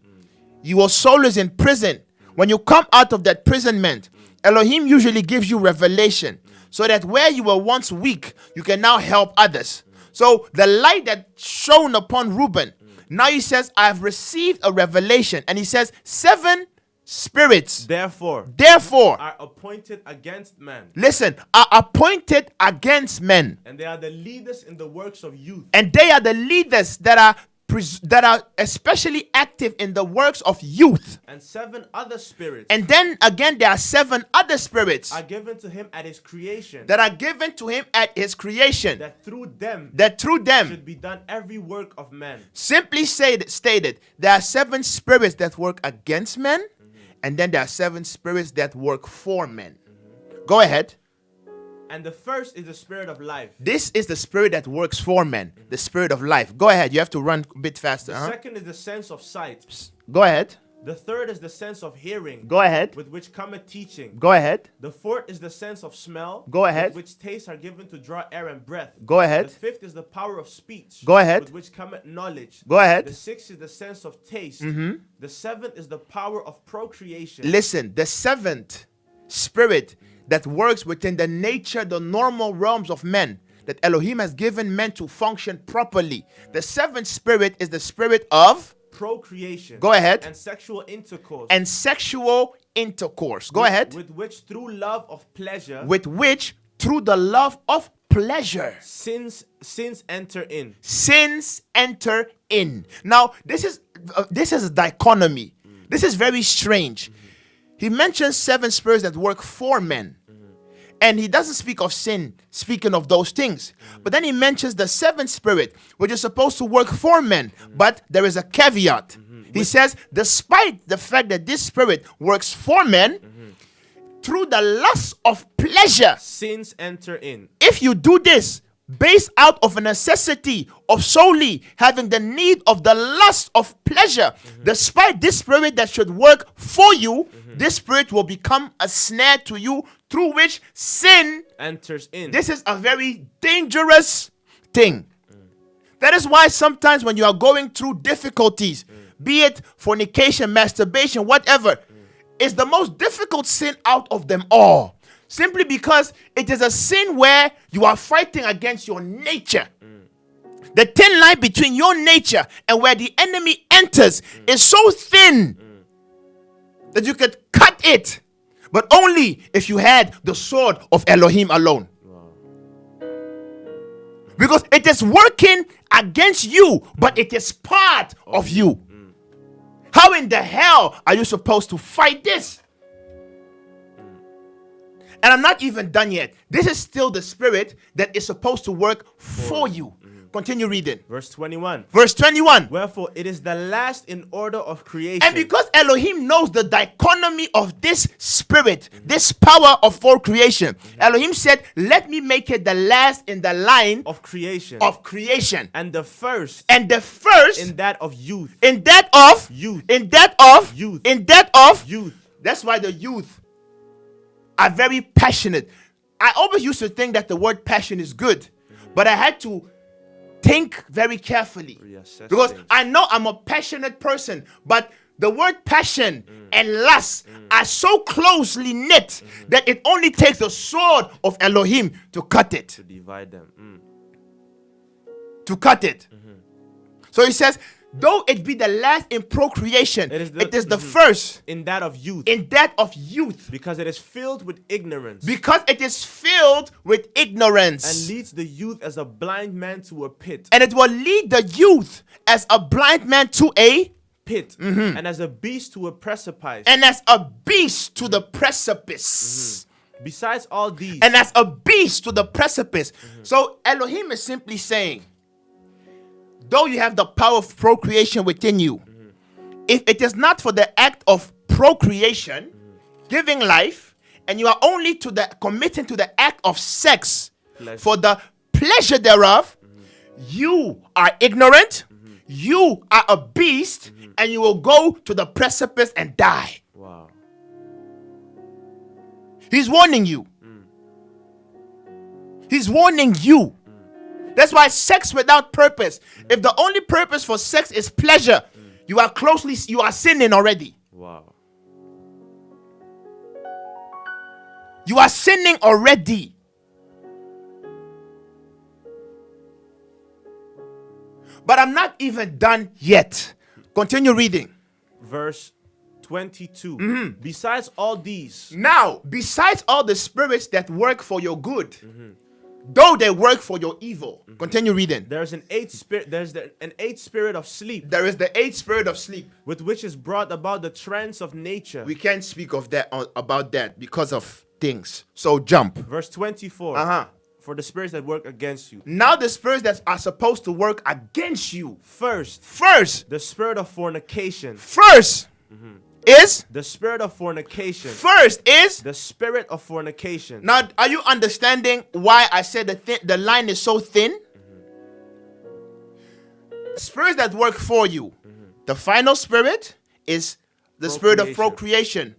your soul is in prison. When you come out of that imprisonment, Elohim usually gives you revelation so that where you were once weak, you can now help others. So the light that shone upon Reuben, now he says, I have received a revelation. And he says, 7 spirits, Therefore, are appointed against men, listen, are appointed against men. and they are the leaders in the works of youth. And they are the leaders that are especially active in the works of youth. And 7 other spirits And then again, there are 7 other spirits are given to him at his creation, that are given to him at his creation, that through them should be done every work of man. simply stated, there are 7 spirits that work against men, and then there are 7 spirits that work for men. Go ahead. And the first is the spirit of life. This is the spirit that works for men, the spirit of life. Go ahead. You have to run a bit faster. The second is the sense of sight. Go ahead. The third is the sense of hearing, Go ahead. with which cometh teaching. Go ahead. The fourth is the sense of smell. Go ahead. With which tastes are given to draw air and breath. Go ahead. The fifth is the power of speech. Go ahead. With which cometh knowledge. Go ahead. The sixth is the sense of taste. The seventh is the power of procreation. Listen, the 7th spirit that works within the nature, the normal realms of men, that Elohim has given men to function properly. The 7th spirit is the spirit of Procreation. Go ahead. And sexual intercourse. and sexual intercourse. Go ahead. With which through love of pleasure With which, through the love of pleasure, sins enter in. sins enter in. Now, this is a dichotomy. This is very strange. He mentions 7 spirits that work for men. And he doesn't speak of sin, speaking of those things. But then he mentions the 7th spirit, which is supposed to work for men. But there is a caveat. He says, despite the fact that this spirit works for men, through the lust of pleasure, Sins enter in. if you do this based out of a necessity of solely having the need of the lust of pleasure, despite this spirit that should work for you, this spirit will become a snare to you through which sin. Enters in. This is a very dangerous thing. That is why sometimes when you are going through difficulties, be it fornication, masturbation, whatever, is the most difficult sin out of them all. Simply because it is a sin where you are fighting against your nature. The thin line between your nature and where the enemy enters is so thin that you could cut it, but only if you had the sword of Elohim alone. Because it is working against you, but it is part of you. How in the hell are you supposed to fight this? And I'm not even done yet. This is still the spirit that is supposed to work for you. Continue reading. Verse 21. Verse 21. Wherefore it is the last in order of creation. And because Elohim knows the dichotomy of this spirit, this power of full creation, Elohim said, let me make it the last in the line of creation. And the first the first in that of youth. in that of Youth. in that of Youth. in that of Youth. That's why the youth are very passionate. I always used to think that the word passion is good, but I had to think very carefully, Reassess because things. I know I'm a passionate person, but the word passion and lust are so closely knit that it only takes the sword of Elohim to cut it. To divide them. To cut it. So he says, though it be the last in procreation, It it is is the- the first In that of youth. in that of youth, Because it is filled with ignorance. because it is filled with ignorance. And leads the youth as a blind man to a pit. And it will lead the youth as a blind man to a Pit. And as a beast to a precipice. and as a beast to the precipice. Besides all these. And as a beast to the precipice. So Elohim is simply saying, though you have the power of procreation within you, if it is not for the act of procreation, giving life, and you are only committing to the act of sex Pleasure. for the pleasure thereof, you are ignorant, you are a beast, and you will go to the precipice and die. Wow. He's warning you. He's warning you. That's why sex without purpose. If the only purpose for sex is pleasure, you are sinning already. Wow. You are sinning already. But I'm not even done yet. Continue reading. Verse 22. Besides all these, Now, besides all the spirits that work for your good, though they work for your evil. Continue reading. there's an eighth spirit. An eighth spirit of sleep, There is the eighth spirit of sleep. with which is brought about the trends of nature. We can't speak of that about that because of things. So jump. Verse 24. Uh-huh. For the spirits that work against you. Now the spirits that are supposed to work against you. First, First the spirit of fornication. is The spirit of fornication. the spirit of fornication. Now, are you understanding why I said the line is so thin? Spirits that work for you. The final spirit is the spirit of procreation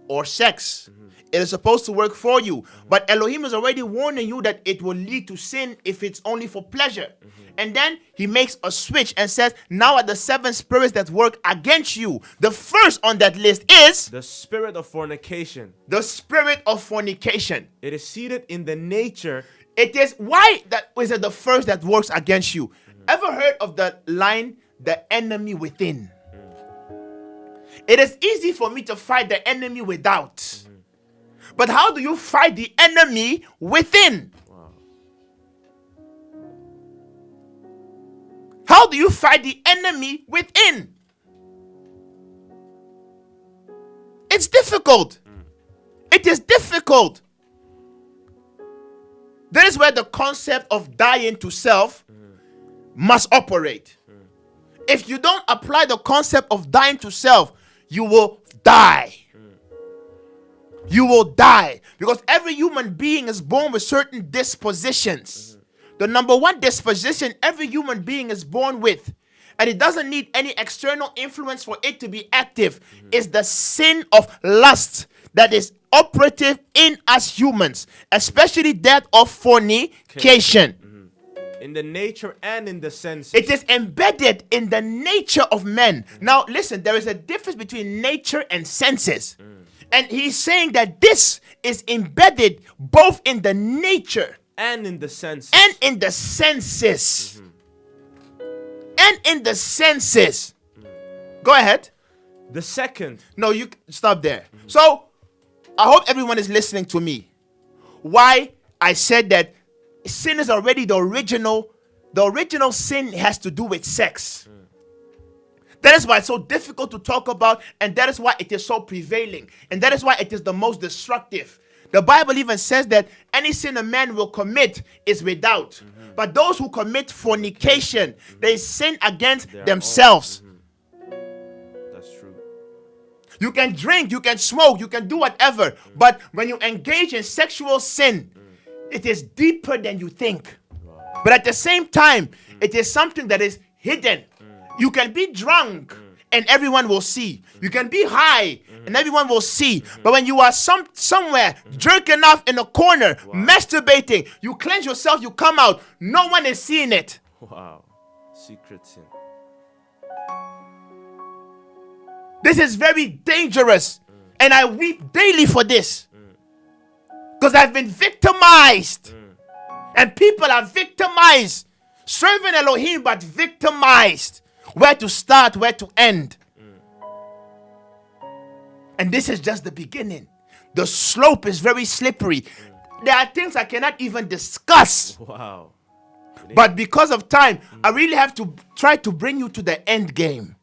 or sex. It is supposed to work for you. But Elohim is already warning you that it will lead to sin if it's only for pleasure. And then he makes a switch and says, now are the 7 spirits that work against you. The first on that list is The spirit of fornication. the spirit of fornication. It is seated in the nature. It is why that is it the first that works against you. Ever heard of the line, the enemy within? It is easy for me to fight the enemy without. But how do you fight the enemy within? How do you fight the enemy within? It's difficult. It is difficult. That is where the concept of dying to self must operate. If you don't apply the concept of dying to self, you will die. You will die. Because every human being is born with certain dispositions. The number one disposition every human being is born with, and it doesn't need any external influence for it to be active, is the sin of lust that is operative in us humans, especially that of fornication. In the nature and in the senses. It is embedded in the nature of men. Now, listen, there is a difference between nature and senses. And he's saying that this is embedded both in the nature and in the senses. and in the senses. And in the senses. Go ahead. The second. No, you stop there. So, I hope everyone is listening to me. Why I said that sin is already the original sin has to do with sex. That is why it's so difficult to talk about, and that is why it is so prevailing, and that is why it is the most destructive. The Bible even says that any sin a man will commit is without. But those who commit fornication, they sin against themselves. That's true. You can drink, you can smoke, you can do whatever. But when you engage in sexual sin, it is deeper than you think. But at the same time, it is something that is hidden. You can be drunk and everyone will see. You can be high and everyone will see. But when you are somewhere jerking off in a corner, masturbating, you cleanse yourself, you come out, no one is seeing it. Wow. Secret sin. This is very dangerous. And I weep daily for this. Because I've been victimized. And people are victimized. Serving Elohim but victimized. Where to start, where to end. And this is just the beginning. The slope is very slippery. There are things I cannot even discuss. Wow. But because of time, I really have to try to bring you to the end game.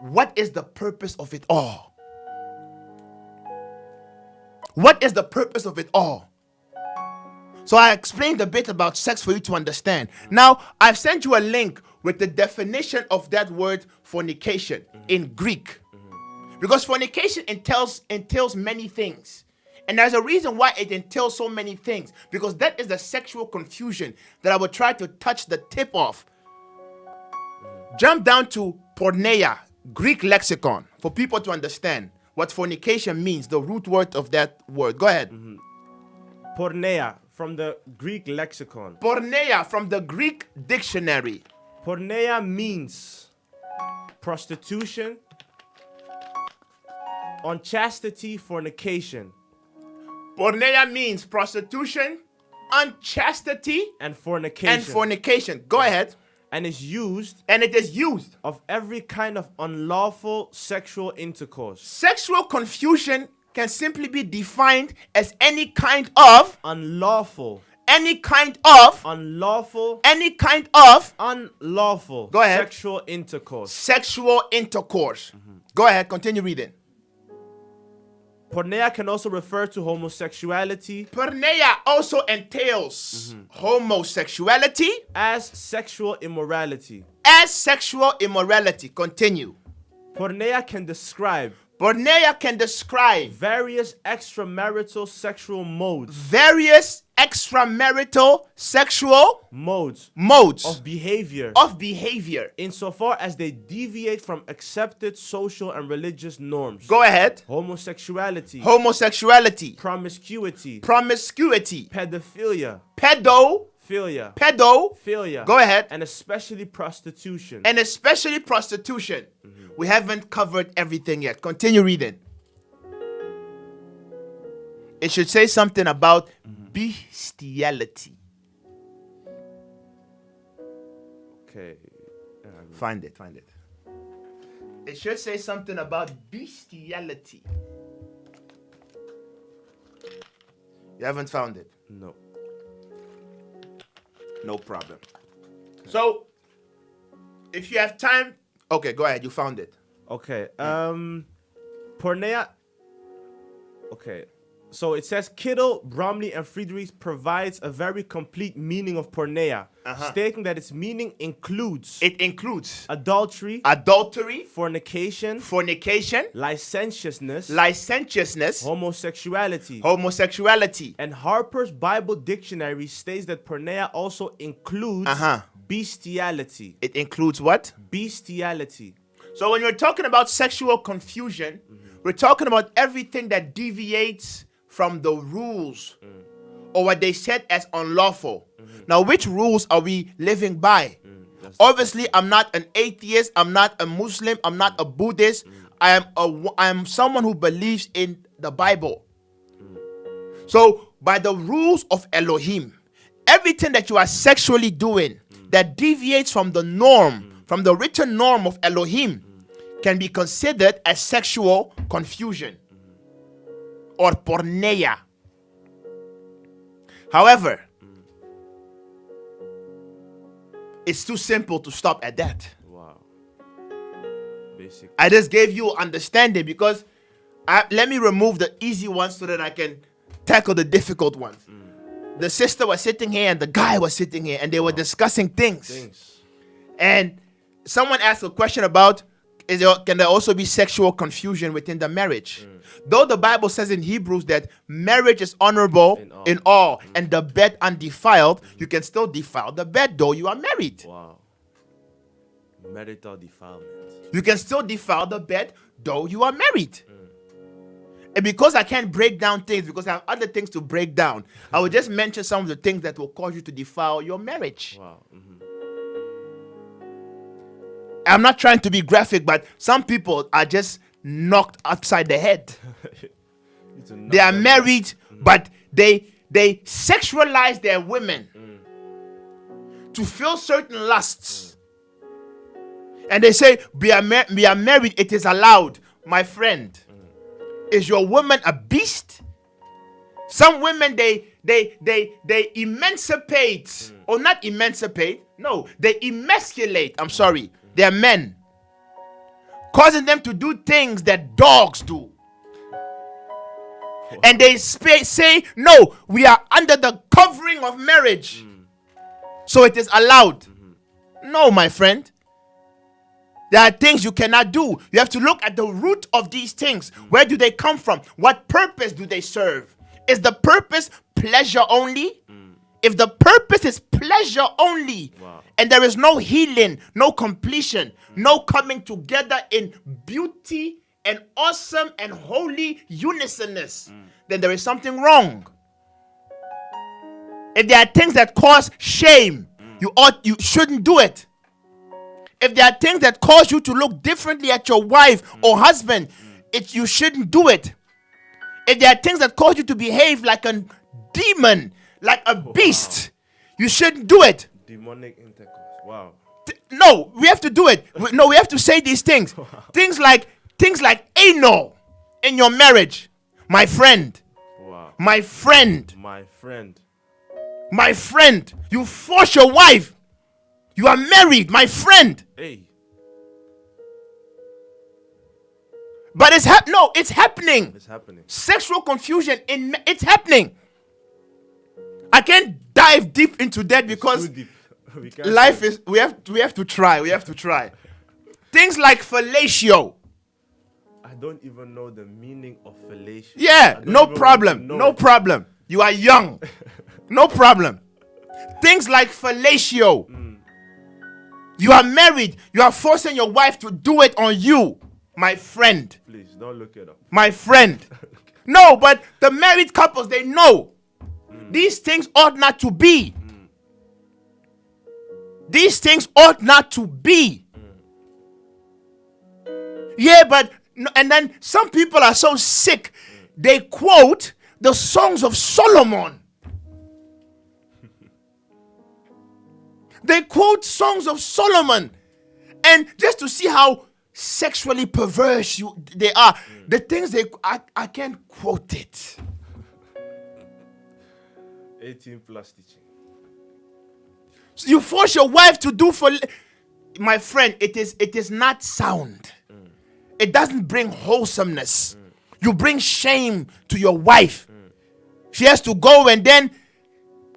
What is the purpose of it all? What is the purpose of it all? So I explained a bit about sex for you to understand. Now, I've sent you a link with the definition of that word fornication in Greek. Because fornication entails many things. And there's a reason why it entails so many things. Because that is the sexual confusion that I will try to touch the tip of. Jump down to porneia, Greek lexicon, for people to understand what fornication means, the root word of that word. Go ahead. Porneia from the Greek lexicon. Porneia from the Greek dictionary. Porneia means prostitution, unchastity, fornication, Porneia means prostitution, unchastity, and fornication. and fornication. Go ahead. And is used And it is used. of every kind of unlawful sexual intercourse. Sexual confusion can simply be defined as any kind of, Unlawful. Unlawful. Unlawful. Go ahead. Sexual intercourse. sexual intercourse. Go ahead, continue reading. Porneia can also refer to homosexuality Porneia also entails homosexuality as sexual immorality. as sexual immorality. Continue. Porneia can describe Porneia can describe various extramarital sexual modes various extramarital sexual modes modes of behavior of behavior. insofar as they deviate from accepted social and religious norms. Go ahead. Homosexuality, Homosexuality, promiscuity, promiscuity, pedophilia, pedophilia. philia, Go ahead. and especially prostitution. And especially prostitution. We haven't covered everything yet. Continue reading. It should say something about bestiality. Okay. Find it. It should say something about bestiality. You haven't found it? No. No problem. So, if you have time, okay, go ahead. You found it. Okay. Porneia. Okay. So it says Kittle, Bromley, and Friedrich provides a very complete meaning of porneia, stating that its meaning includes It includes adultery, fornication, licentiousness, homosexuality. And Harper's Bible Dictionary states that porneia also includes bestiality. It includes what? Bestiality. So when we're talking about sexual confusion, we're talking about everything that deviates from the rules or what they set as unlawful. Now, which rules are we living by? Obviously, I'm not an atheist. I'm not a Muslim. I'm not a Buddhist. I am someone who believes in the Bible. So, by the rules of Elohim, everything that you are sexually doing that deviates from the norm, from the written norm of Elohim, can be considered as sexual confusion or porneia. However, it's too simple to stop at that. Wow. Basic. I just gave you understanding because let me remove the easy ones so that I can tackle the difficult ones. The sister was sitting here and the guy was sitting here and they were discussing things. And someone asked a question about can there also be sexual confusion within the marriage? Though the Bible says in Hebrews that marriage is honorable in all and the bed undefiled, you can still defile the bed though you are married. Wow. Marital defilement. You can still defile the bed though you are married. And because I can't break down things, because I have other things to break down, I will just mention some of the things that will cause you to defile your marriage. Wow. I'm not trying to be graphic, but some people are just knocked upside the head. They are married, but they sexualize their women to feel certain lusts. And they say, we are married, it is allowed. My friend, is your woman a beast? Some women, they emancipate, or not emancipate, no, they emasculate, I'm sorry, their men, causing them to do things that dogs do. And they say, no, we are under the covering of marriage, so it is allowed. No, my friend. There are things you cannot do. You have to look at the root of these things. Where do they come from? What purpose do they serve? Is the purpose pleasure only? If the purpose is pleasure only, and there is no healing, no completion, no coming together in beauty and awesome and holy unisonness, then there is something wrong. If there are things that cause shame, you shouldn't do it. If there are things that cause you to look differently at your wife or husband, you shouldn't do it. If there are things that cause you to behave like a demon, like a beast, you shouldn't do it. Demonic intercourse. Wow. No, we have to do it. We have to say these things. Things like anal in your marriage. My friend. Wow. My friend. My friend. My friend. You force your wife. You are married, my friend. Hey. But it's happening. It's happening. Sexual confusion it's happening. I can't dive deep into that because Too deep. We can't life say- is we have to try. Things like fellatio. I don't even know the meaning of fellatio. Yeah, I don't no even problem. want to know No it. problem. You are young. No problem. Things like fellatio. You are married. You are forcing your wife to do it on you, my friend. Please don't look it up. My friend. No, but the married couples, they know. These things ought not to be. These things ought not to be. Yeah, but and then some people are so sick, they quote the songs of Solomon. They quote songs of Solomon, and just to see how sexually perverse they are. The things I can't quote it. 18 plus teaching. So you force your wife to do for my friend. It is not sound. It doesn't bring wholesomeness. You bring shame to your wife. She has to go and then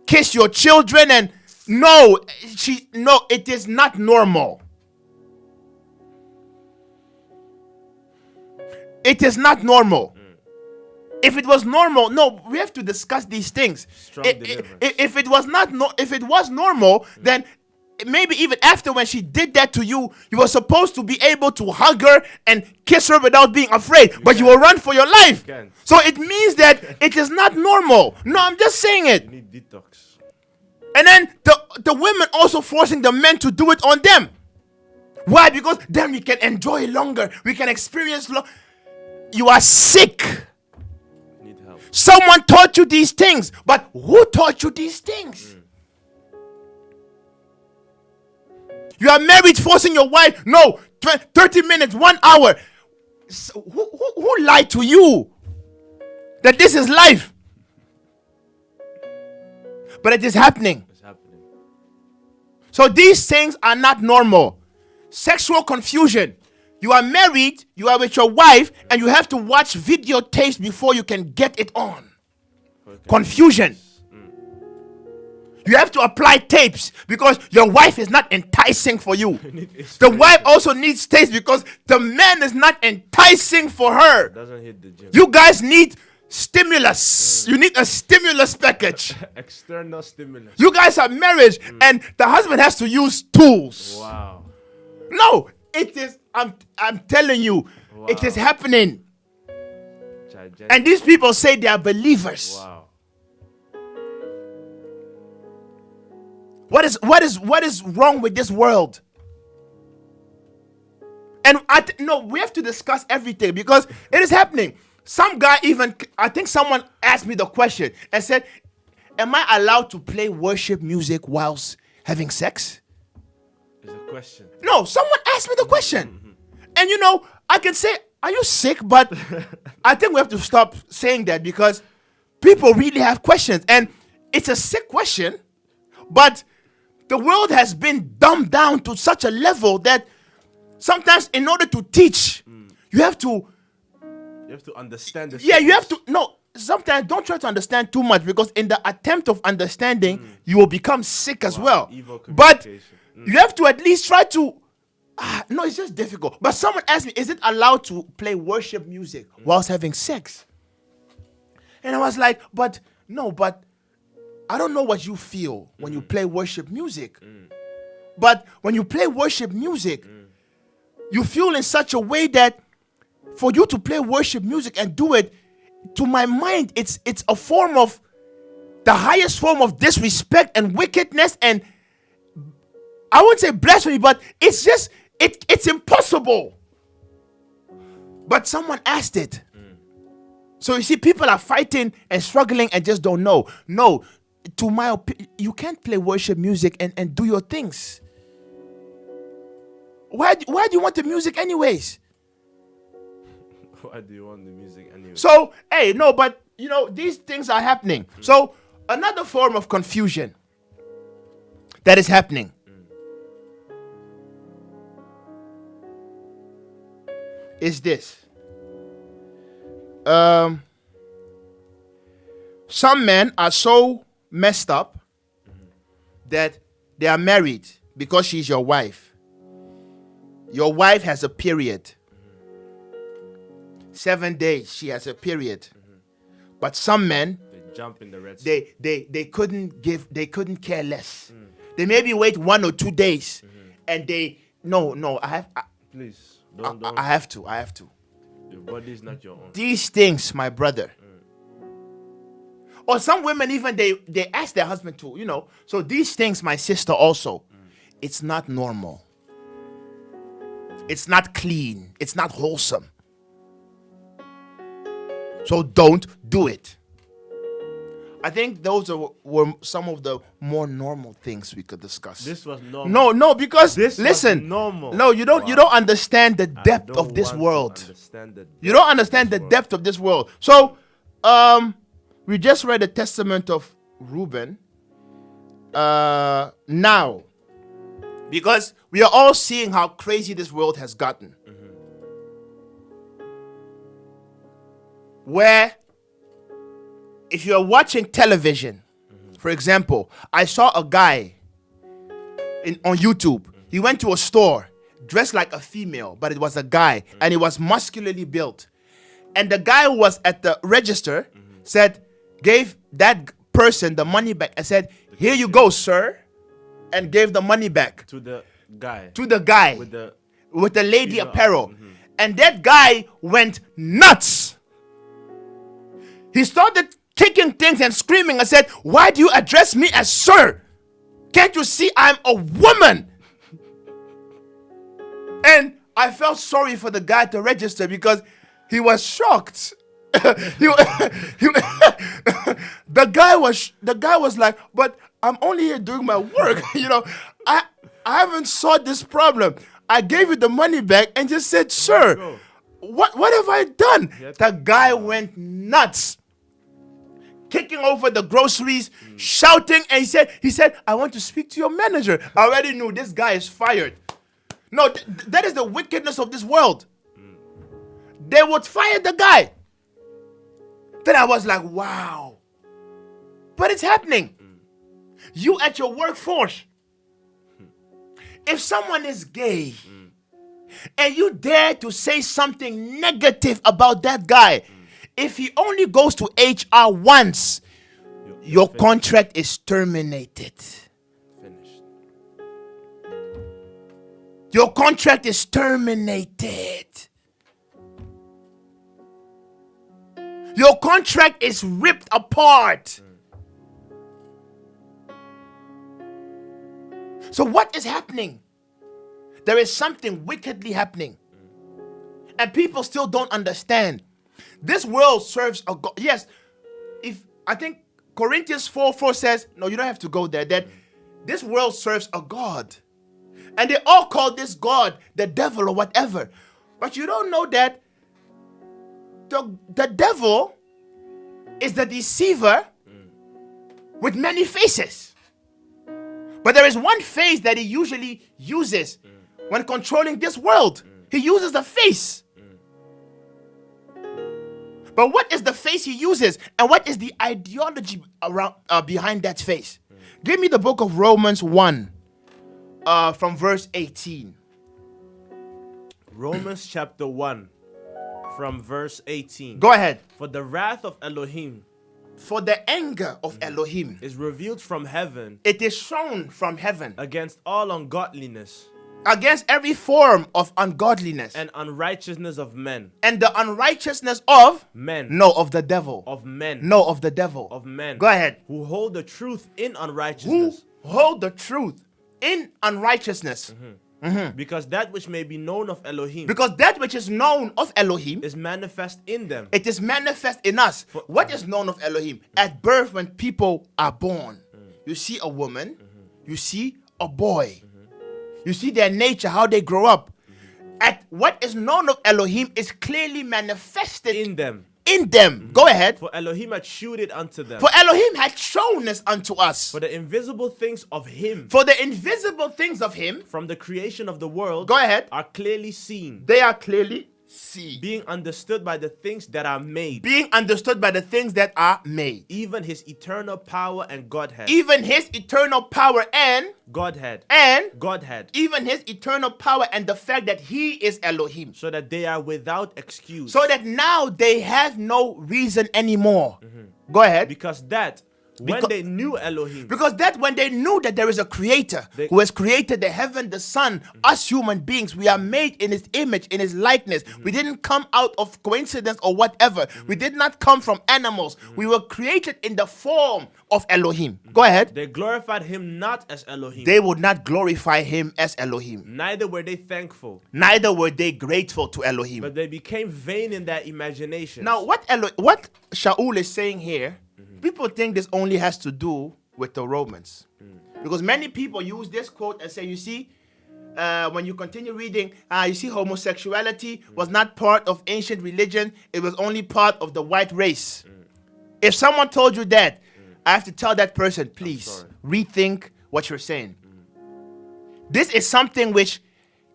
kiss your children and no, it is not normal. It is not normal. If it was normal, no, we have to discuss these things. Strong deliverance. If it was normal, then maybe even after when she did that to you, you were supposed to be able to hug her and kiss her without being afraid, but you will run for your life. can't. So it means that it is not normal. No, I'm just saying it. You need detox. And then the women also forcing the men to do it on them. Why? Because then we can enjoy longer. We can experience You are sick. Need help. Someone taught you these things, but who taught you these things? You are married, forcing your wife. No, 30 minutes, 1 hour. So who lied to you that this is life? But it is happening. It's happening. So these things are not normal. Sexual confusion. You are married, you are with your wife, and you have to watch videotapes before you can get it on. Okay. Confusion. You have to apply tapes because your wife is not enticing for you. The wife also needs tapes because the man is not enticing for her. Doesn't hit the gym. You guys need stimulus. You need a stimulus package. External stimulus. You guys are married and the husband has to use tools. Wow. No, it is. I'm telling you, it is happening. Gigantic. And these people say they are believers. Wow. What is wrong with this world? And we have to discuss everything because it is happening. Some guy I think someone asked me the question and said, "Am I allowed to play worship music whilst having sex?" It's a question. No, someone asked me the question. And I can say, "Are you sick?" But I think we have to stop saying that because people really have questions. And it's a sick question, but the world has been dumbed down to such a level that sometimes in order to teach, you have to understand the Yeah, you have to. No, sometimes don't try to understand too much because in the attempt of understanding, you will become sick as well. evil But communication. you have to at least try to. No, it's just difficult. But someone asked me, is it allowed to play worship music whilst having sex? And I was like, but I don't know what you feel when you play worship music. But when you play worship music, you feel in such a way that for you to play worship music and do it, to my mind, it's a form of the highest form of disrespect and wickedness, and I wouldn't say blasphemy, but it's just, it's impossible. But someone asked it. So you see, people are fighting and struggling and just don't know. No, to my opinion, you can't play worship music and do your things. Why do you want the music anyways? Why do you want the music anyway? So, hey, no, but you know, these things are happening. So, another form of confusion that is happening is this. Some men are so messed up that they are married because she's your wife. Your wife has a period. 7 days she has a period. But some men, They jump in the Red Sea. they couldn't care less. They maybe wait 1 or 2 days and they Please, don't. I have to. Your body is not your own. These things, my brother. Or some women even they ask their husband to, you know. So these things, my sister, also, it's not normal. It's not clean. It's not wholesome. So don't do it. I think those were some of the more normal things we could discuss. This was normal. No, because This was listen, normal. no, you don't understand the depth of this world. You don't understand the depth of this world. So, we just read the testament of Reuben. Now, because we are all seeing how crazy this world has gotten. Where, if you're watching television, for example, I saw a guy on YouTube. He went to a store dressed like a female, but it was a guy, and he was muscularly built. And the guy who was at the register gave that person the money back and said, "Here you go, sir," and gave the money back to the guy. With the lady apparel. And that guy went nuts. He started kicking things and screaming and said, "Why do you address me as sir? Can't you see I'm a woman?" And I felt sorry for the guy at the register because he was shocked. The guy was like, "But I'm only here doing my work. You know, I haven't solved this problem. I gave you the money back and just said, sir, what have I done?" The guy went nuts, kicking over the groceries, shouting, and he said, "I want to speak to your manager." I already knew this guy is fired. No, that is the wickedness of this world. They would fire the guy. Then I was like, wow. But it's happening. You at your workforce. If someone is gay and you dare to say something negative about that guy, if he only goes to HR once, your contract is terminated. Finished. Your contract is terminated. Your contract is ripped apart. So what is happening? There is something wickedly happening. And people still don't understand. This world serves a God. Yes, I think Corinthians 4:4 says, no, you don't have to go there, that this world serves a God. And they all call this God the devil or whatever. But you don't know that the devil is the deceiver with many faces. But there is one face that he usually uses when controlling this world. He uses the face. But what is the face he uses? And what is the ideology around behind that face? Give me the book of Romans 1 from verse 18. Romans chapter 1 from verse 18. Go ahead. For the wrath of Elohim For the anger of Elohim is revealed from heaven it is shown from heaven against all ungodliness against every form of ungodliness and unrighteousness of men. and the unrighteousness of Men. no of the devil. Of men. No, of the devil. Of men. Go ahead. Who hold the truth in Who unrighteousness. hold the truth in unrighteousness. Because that which may be known of Elohim Because that which is known of Elohim, is manifest in them. it is manifest in us. What is known of Elohim? At birth, when people are born, you see a woman, you see a boy, you see their nature, how they grow up. At what is known of Elohim is clearly manifested In them. in them. Go ahead. For Elohim had shewed it unto them. For Elohim had shown this unto us. For the invisible things of him For the invisible things of him, from the creation of the world go ahead, are clearly seen, they are clearly seen, being understood by the things that are made, being understood by the things that are made. even his eternal power and Godhead. Even his eternal power and Godhead. Godhead. even his eternal power and the fact that he is Elohim. So that they are without excuse. So that now they have no reason anymore. Go ahead. Because that, when Becau- they knew Elohim, Because that when they knew that there is a creator They- who has created the heaven, the sun, us human beings, we are made in his image, in his likeness. We didn't come out of coincidence or whatever. We did not come from animals. We were created in the form of Elohim. Go ahead. they glorified him not as Elohim. They would not glorify him as Elohim. Neither were they thankful, Neither were they grateful to Elohim. but they became vain in their imagination. Now, what Shaul is saying here, people think this only has to do with the Romans. Because many people use this quote and say, you see, when you continue reading, you see homosexuality was not part of ancient religion. It was only part of the white race. If someone told you that, I have to tell that person, please sorry. rethink what you're saying. This is something which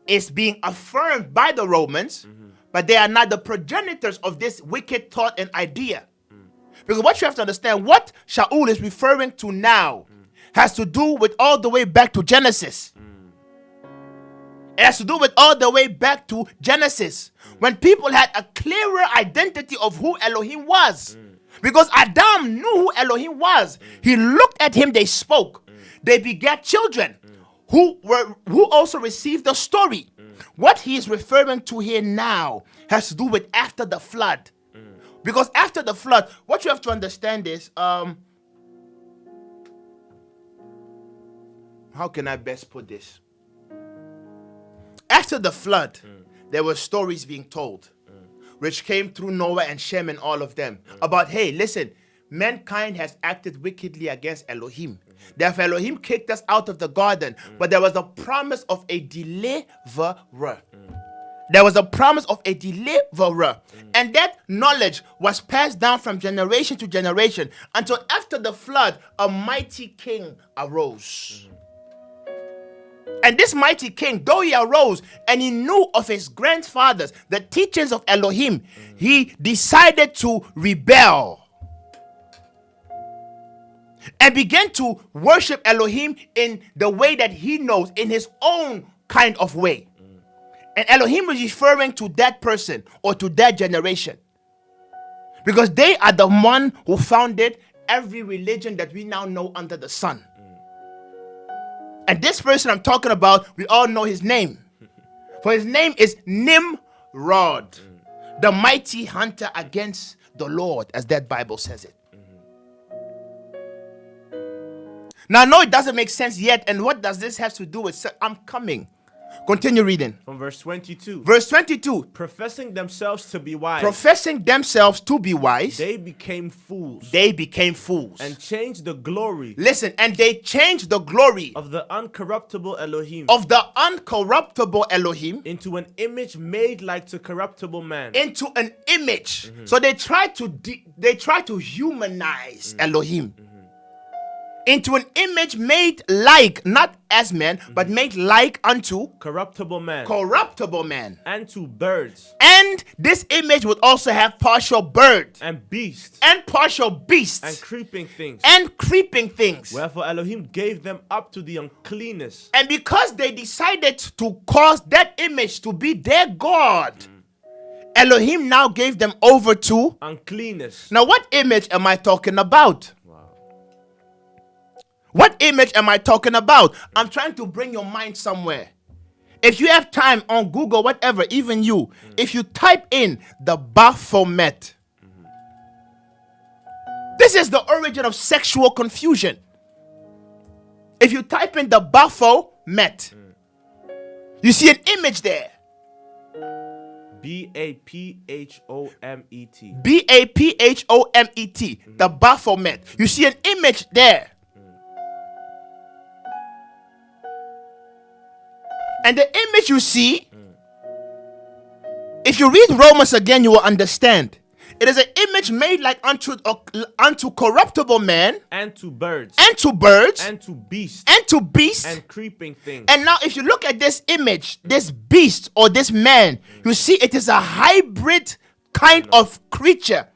is being affirmed by the Romans, but they are not the progenitors of this wicked thought and idea. Because what you have to understand, what Shaul is referring to now has to do with all the way back to Genesis. It has to do with all the way back to Genesis, when people had a clearer identity of who Elohim was. Because Adam knew who Elohim was. He looked at him, they spoke. They begat children who also received the story. What he is referring to here now has to do with after the flood. Because after the flood, what you have to understand is, how can I best put this? After the flood, there were stories being told, which came through Noah and Shem and all of them, about, hey, listen, mankind has acted wickedly against Elohim. Therefore, Elohim kicked us out of the garden, but there was a promise of a deliverer. There was a promise of a deliverer. And that knowledge was passed down from generation to generation until after the flood, a mighty king arose. And this mighty king, though he arose and he knew of his grandfathers, the teachings of Elohim, he decided to rebel and began to worship Elohim in the way that he knows, in his own kind of way. And Elohim is referring to that person or to that generation, because they are the one who founded every religion that we now know under the sun. And this person I'm talking about, we all know his name. For his name is Nimrod, the mighty hunter against the Lord, as that Bible says it. Now, I know it doesn't make sense yet. And what does this have to do with? I'm coming. Continue reading. From verse 22. Verse 22. Professing themselves to be wise, Professing themselves to be wise, they became fools. they became fools. And changed the glory Listen, and they changed the glory of the uncorruptible Elohim of the uncorruptible Elohim into an image made like to corruptible man. into an image. So they try to humanize Elohim into an image made like, not as man, but made like unto Corruptible man. corruptible man. And to birds And this image would also have partial bird and beasts and partial beasts and creeping things. and creeping things. Wherefore Elohim gave them up to the uncleanness And because they decided to cause that image to be their God, Elohim now gave them over to. uncleanness. Now, what image am I talking about? What image am I talking about? I'm trying to bring your mind somewhere. If you have time on Google, whatever, even you, if you type in the Baphomet, this is the origin of sexual confusion. If you type in the Baphomet, you see an image there. Baphomet. Baphomet, the Baphomet. You see an image there. And the image you see, if you read Romans again, you will understand. It is an image made like unto corruptible man, And to birds. and to birds, And to beasts. and to beasts. And creeping things. And now, if you look at this image, this beast or this man, you see it is a hybrid kind of creature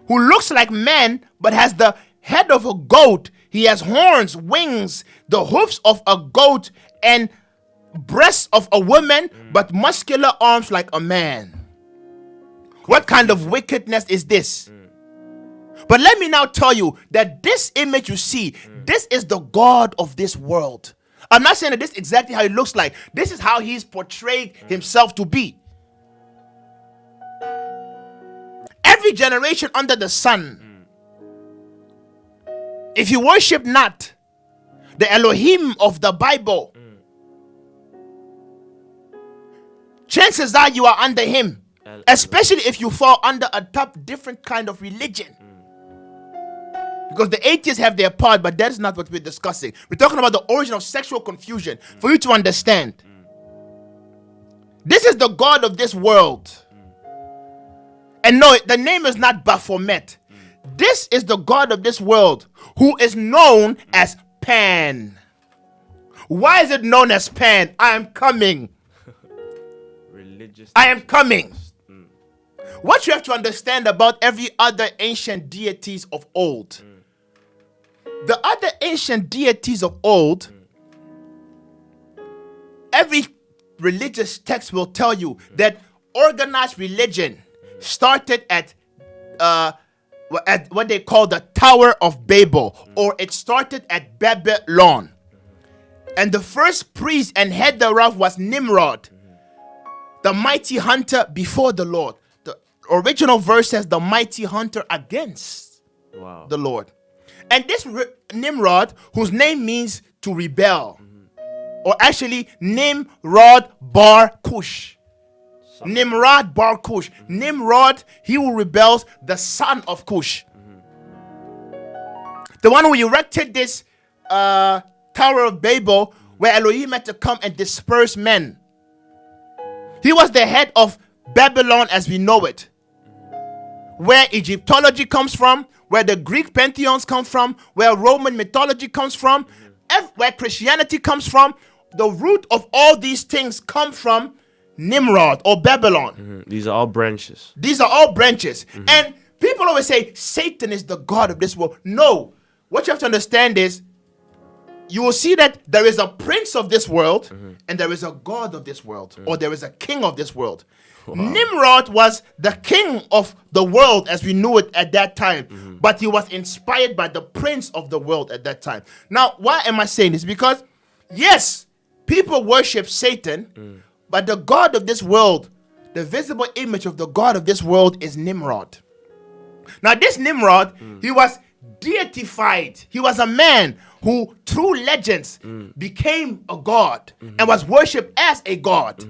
who looks like man but has the head of a goat. He has horns, wings, the hoofs of a goat, and breasts of a woman, but muscular arms like a man. What kind of wickedness is this? But let me now tell you that this image you see, this is the God of this world. I'm not saying that this is exactly how he looks like. This is how he's portrayed himself to be. Every generation under the sun, if you worship not the Elohim of the Bible, chances are you are under him. Especially if you fall under a different kind of religion. Because the atheists have their part, but that's not what we're discussing. We're talking about the origin of sexual confusion. For you to understand. This is the God of this world. And no, the name is not Baphomet. This is the God of this world, who is known as Pan. Why is it known as Pan? I am coming. Religious. I am coming. What you have to understand about every other ancient deities of old. The other ancient deities of old, every religious text will tell you that organized religion started at what they call the Tower of Babel, or it started at Babylon. And the first priest and head thereof was Nimrod, the mighty hunter before the Lord. The original verse says the mighty hunter against the Lord. And this Nimrod, whose name means to rebel, or actually Nimrod Bar Cush. Nimrod Bar Cush. Nimrod, he who rebels, the son of Cush. The one who erected this Tower of Babel, where Elohim had to come and disperse men. He was the head of Babylon as we know it. Where Egyptology comes from, where the Greek pantheons come from, where Roman mythology comes from, where Christianity comes from, the root of all these things come from Nimrod or Babylon. These are all branches. These are all branches. And people always say Satan is the God of this world. No. What you have to understand is, you will see that there is a prince of this world and there is a God of this world, or there is a king of this world. Wow. Nimrod was the king of the world as we knew it at that time, but he was inspired by the prince of the world at that time. Now, why am I saying this? Because, yes, people worship Satan, but the God of this world, the visible image of the God of this world is Nimrod. Now, this Nimrod, he was deified. He was a man who, through legends, became a god and was worshipped as a god.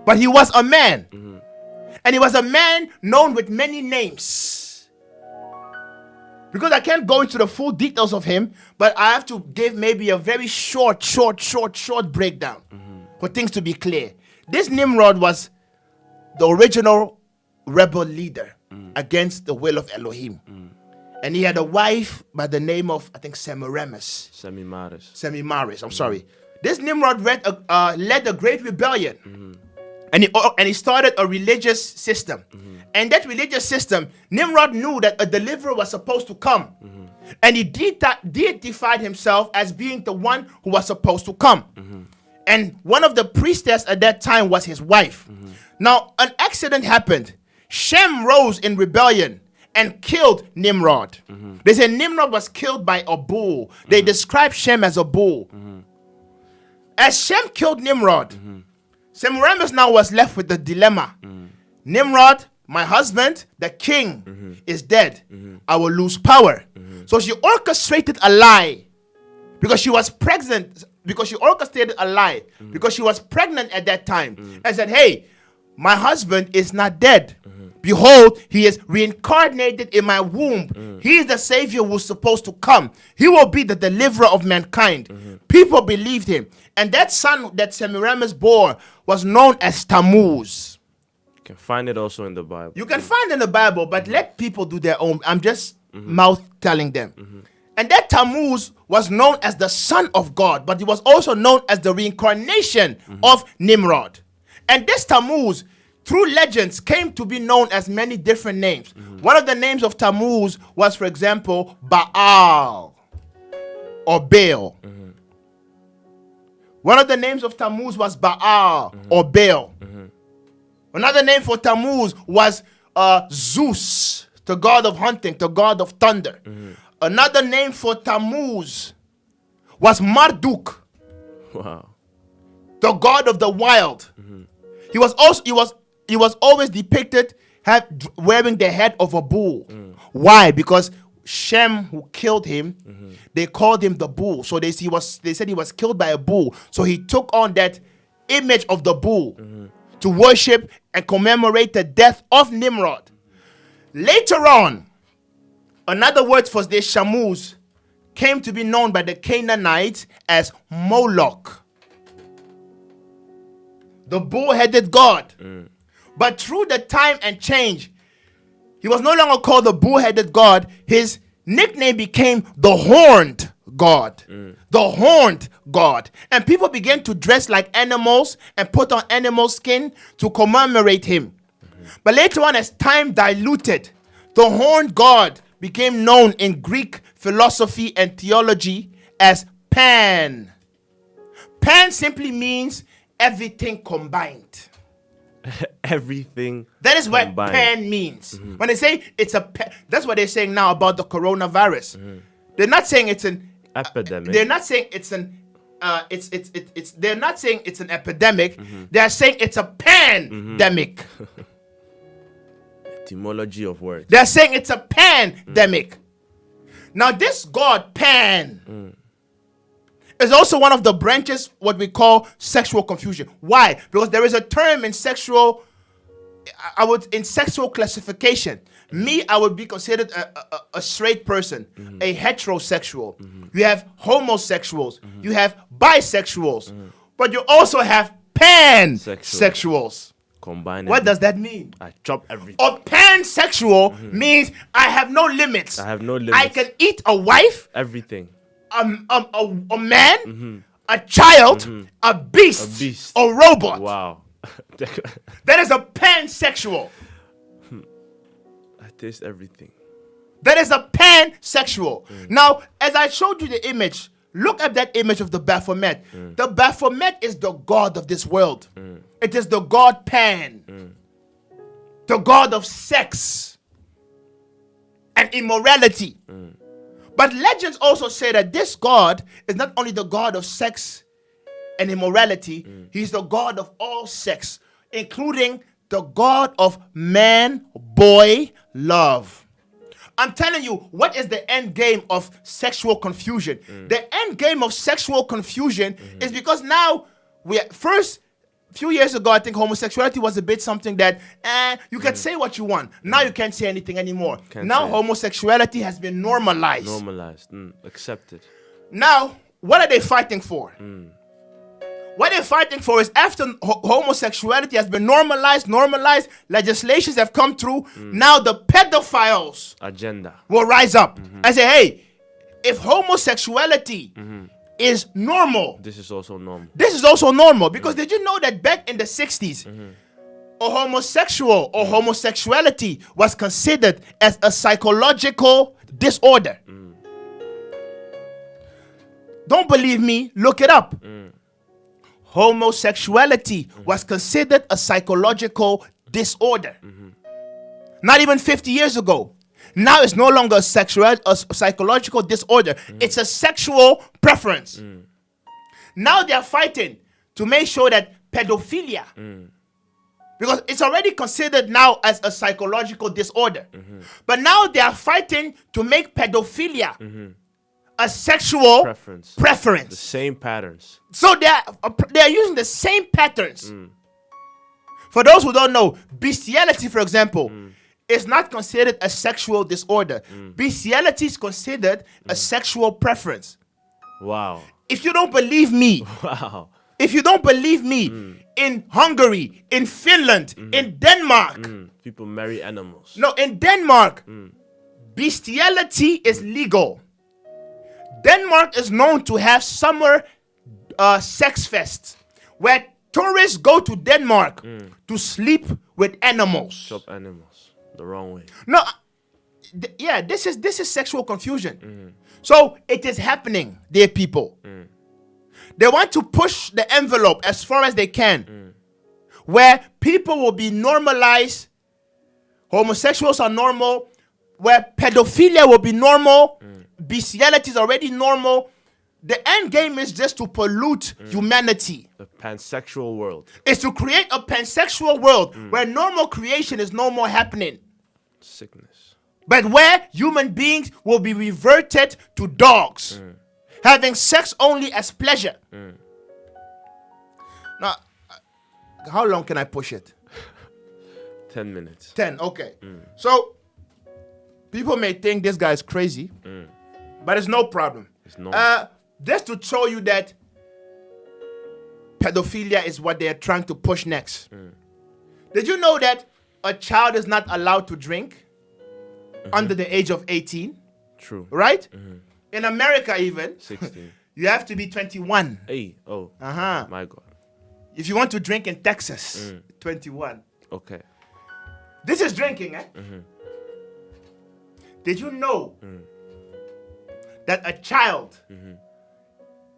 But he was a man. And he was a man known with many names. Because I can't go into the full details of him, but I have to give maybe a very short breakdown for things to be clear. This Nimrod was the original rebel leader against the will of Elohim. And he had a wife by the name of, I think, Semiramis. Semimaris, I'm sorry. This Nimrod led a great rebellion. And he started a religious system. And that religious system, Nimrod knew that a deliverer was supposed to come. And he deified himself as being the one who was supposed to come. And one of the priestess at that time was his wife. Now, an accident happened. Shem rose in rebellion and killed Nimrod. They say Nimrod was killed by a bull. They describe Shem as a bull. As Shem killed Nimrod, Semiramis now was left with the dilemma. Nimrod, my husband, the king, is dead. I will lose power. So she orchestrated a lie because she was pregnant. Because she orchestrated a lie because she was pregnant at that time and said, hey, my husband is not dead. Behold, he is reincarnated in my womb. He is the savior who's supposed to come. He will be the deliverer of mankind. People believed him. And that son that Semiramis bore was known as Tammuz. You can find it also in the Bible. You can find it in the Bible, but let people do their own. I'm just mouth telling them. And that Tammuz was known as the son of God, but he was also known as the reincarnation of Nimrod. And this Tammuz, through legends, came to be known as many different names. One of the names of Tammuz was, for example, Baal or Baal. One of the names of Tammuz was Baal or Baal. Another name for Tammuz was Zeus, the god of hunting, the god of thunder. Another name for Tammuz was Marduk, Wow. the god of the wild. He was always depicted wearing the head of a bull. Why? Because Shem, who killed him, they called him the bull. So they said he was killed by a bull. So he took on that image of the bull to worship and commemorate the death of Nimrod. Later on, another word for this Tammuz came to be known by the Canaanites as Moloch, the bull-headed god. But through the time and change, he was no longer called the bull-headed god. His nickname became the horned god. The horned god. And people began to dress like animals and put on animal skin to commemorate him. But later on, as time diluted, the horned god became known in Greek philosophy and theology as Pan. Pan simply means everything combined. Everything. That is what combined. Pan means. When they say it's a pan, that's what they're saying now about the coronavirus. They're not saying it's an Epidemic. They're not saying it's an they're not saying it's an epidemic. They're saying it's a pandemic. Etymology of words. They're saying it's a pandemic. Now this god Pan is also one of the branches what we call sexual confusion. Why? Because there is a term in sexual classification. Me, I would be considered a straight person, a heterosexual. You have homosexuals. You have bisexuals. But you also have pansexuals. Combining. What does that mean? I chop everything. A pansexual means I have no limits. I have no limits. I can eat a wife, Everything. a man, a child, a beast, a robot. Wow. That is a pansexual. I taste everything. That is a pansexual. Now, as I showed you the image, look at that image of the Baphomet. The Baphomet is the god of this world. It is the god Pan, the god of sex and immorality. But legends also say that this god is not only the god of sex and immorality, he's the god of all sex, including the god of man-boy love. I'm telling you, what is the end game of sexual confusion? The end game of sexual confusion is because now first few years ago, I think homosexuality was a bit something that you can say what you want. Now you can't say anything anymore. Now homosexuality has been normalized. Accepted. Now, what are they fighting for? What they're fighting for is after homosexuality has been normalized, legislations have come through, now the pedophiles agenda will rise up and say, hey, if homosexuality is normal, this is also normal. This is also normal. Because did you know that back in the 60s, a homosexual or homosexuality was considered as a psychological disorder? Don't believe me? Look it up. Homosexuality was considered a psychological disorder. Not even 50 years ago. Now it's no longer a psychological disorder. It's a sexual preference. Now they're fighting to make sure that pedophilia. Because it's already considered now as a psychological disorder. But now they are fighting to make pedophilia a sexual preference. The same patterns. So they are using the same patterns. For those who don't know, bestiality, for example, is not considered a sexual disorder. Bestiality is considered a sexual preference. Wow. If you don't believe me, if you don't believe me, in Hungary, in Finland, in Denmark, people marry animals. No, in Denmark, bestiality is legal. Denmark is known to have summer sex fests where tourists go to Denmark to sleep with animals. Chop animals the wrong way. No, this is sexual confusion. So it is happening, dear people. They want to push the envelope as far as they can, where people will be normalized. Homosexuals are normal, where pedophilia will be normal. Bestiality is already normal. The end game is just to pollute humanity. The pansexual world. It's to create a pansexual world where normal creation is no more happening. Sickness. But where human beings will be reverted to dogs, having sex only as pleasure. Now, how long can I push it? 10 minutes. 10, okay. So, people may think this guy is crazy, but it's no problem. It's normal. Just to show you that pedophilia is what they are trying to push next. Did you know that a child is not allowed to drink under the age of 18? True. Right? In America even, 16. you have to be 21. Hey, oh. Uh-huh. My God. If you want to drink in Texas, 21. Okay. This is drinking, eh? Did you know that a child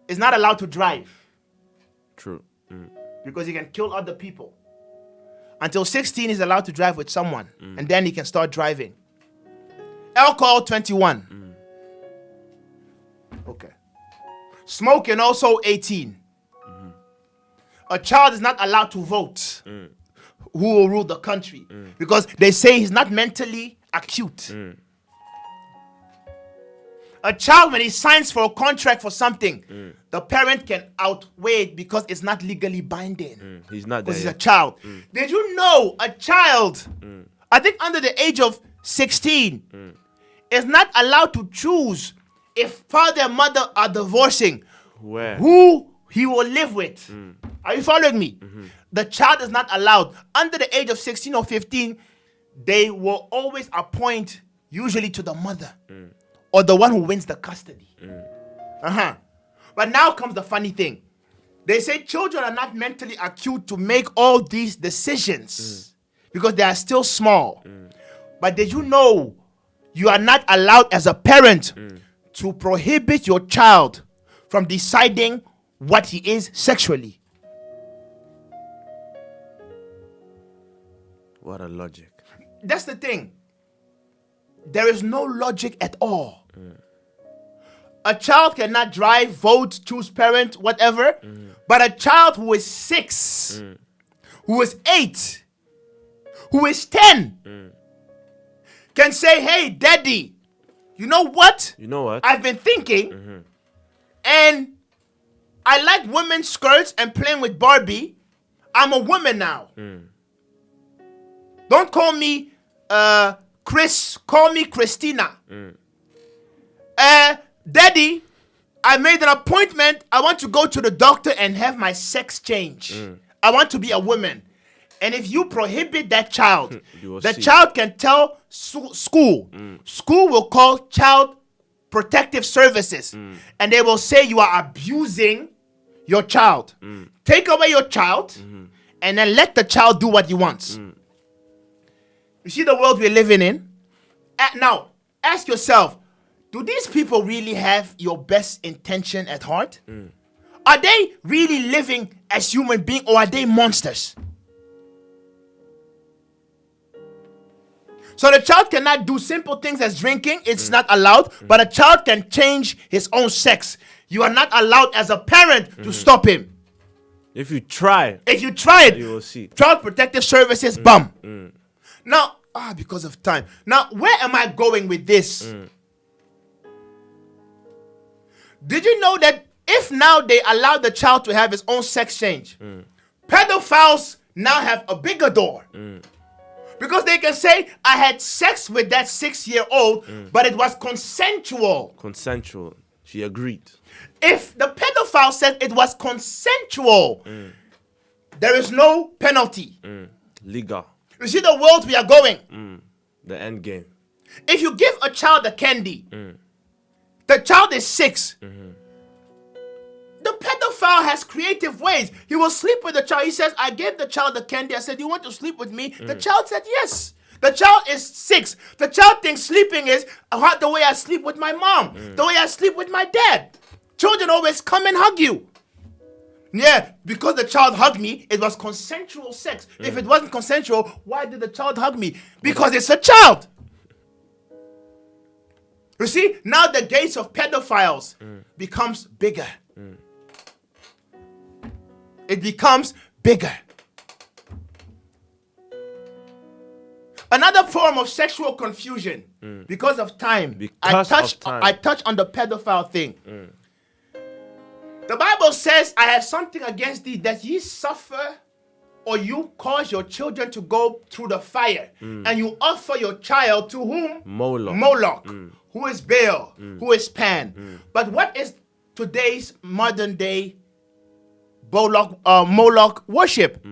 is not allowed to drive? True. Because he can kill other people. Until 16, he's allowed to drive with someone. And then he can start driving. Alcohol, 21. Okay. Smoking, also 18. A child is not allowed to vote. Who will rule the country? Because they say he's not mentally acute. A child, when he signs for a contract for something, the parent can outweigh it because it's not legally binding. He's not there Because he's yet. a child. Did you know a child, I think under the age of 16, is not allowed to choose if father and mother are divorcing Where? who he will live with? Are you following me? The child is not allowed. Under the age of 16 or 15, they will always appoint usually to the mother or the one who wins the custody. But now comes the funny thing. They say children are not mentally acute to make all these decisions because they are still small. But did you know you are not allowed as a parent to prohibit your child from deciding what he is sexually? What a logic. That's the thing. There is no logic at all. A child cannot drive, vote, choose parent, whatever. But a child who is 6, who is 8, who is 10 can say, hey, daddy, you know what? You know what? I've been thinking, and I like women's skirts and playing with Barbie. I'm a woman now. Don't call me Chris, call me Christina. Daddy, I made an appointment. I want to go to the doctor and have my sex change. I want to be a woman. And if you prohibit that child, the child can tell school. School will call child protective services. And they will say you are abusing your child. Take away your child and then let the child do what he wants. You see the world we're living in? Now, ask yourself, do these people really have your best intention at heart? Are they really living as human beings or are they monsters? So the child cannot do simple things as drinking. It's not allowed. But a child can change his own sex. You are not allowed as a parent to stop him. If you try, it, you will see. Child Protective Services, bum. Now, because of time. Now, where am I going with this? Did you know that if now they allow the child to have his own sex change, pedophiles now have a bigger door? Because they can say, I had sex with that 6-year-old, but it was consensual. Consensual. She agreed. If the pedophile said it was consensual, there is no penalty. Legal. You see the world we are going. The end game. If you give a child a candy, the child is 6. The pedophile has creative ways. He will sleep with the child. He says, I gave the child the candy. I said, you want to sleep with me? The child said, yes. The child is 6. The child thinks sleeping is the way I sleep with my mom, the way I sleep with my dad. Children always come and hug you. Yeah, because the child hugged me, it was consensual sex. If it wasn't consensual, why did the child hug me? Because it's a child. You see, now the gates of pedophiles becomes bigger. It becomes bigger. Another form of sexual confusion, because of time. I touched on the pedophile thing. The Bible says, I have something against thee, that ye suffer or you cause your children to go through the fire, and you offer your child to whom? Moloch. Who is Baal, who is Pan. But what is today's modern day Moloch worship?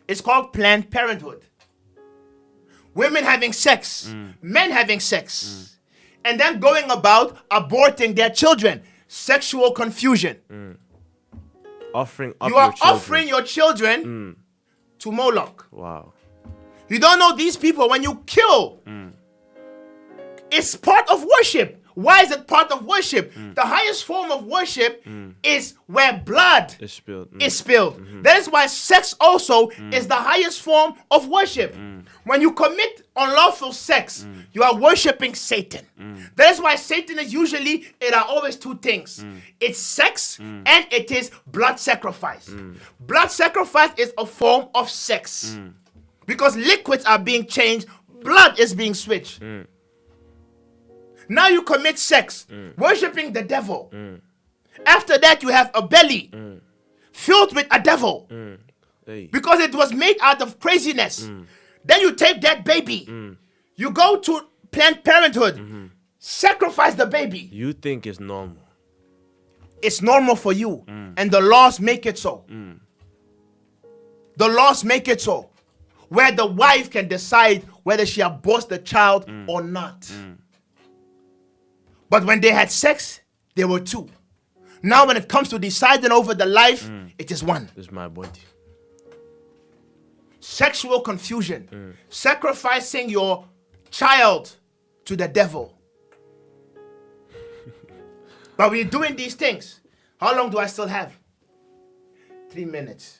It's called Planned Parenthood. Women having sex, men having sex, and then going about aborting their children. Sexual confusion. You are offering your children to Moloch. Wow. You don't know these people. When you kill, it's part of worship. Why is it part of worship? The highest form of worship is where blood is spilled. That is why sex also is the highest form of worship. When you commit unlawful sex, you are worshiping Satan. That is why Satan is usually, it are always two things. It's sex and it is blood sacrifice. Blood sacrifice is a form of sex. Because liquids are being changed, blood is being switched. Now you commit sex, worshiping the devil. After that, you have a belly filled with a devil. Because it was made out of craziness. Then you take that baby. You go to Planned Parenthood. Sacrifice the baby. You think it's normal. It's normal for you. And the laws make it so. The laws make it so. Where the wife can decide whether she aborts the child or not. But when they had sex, they were 2. Now when it comes to deciding over the life, it is 1. This is my body. Sexual confusion. Sacrificing your child to the devil. But we're doing these things. How long do I still have? 3 minutes.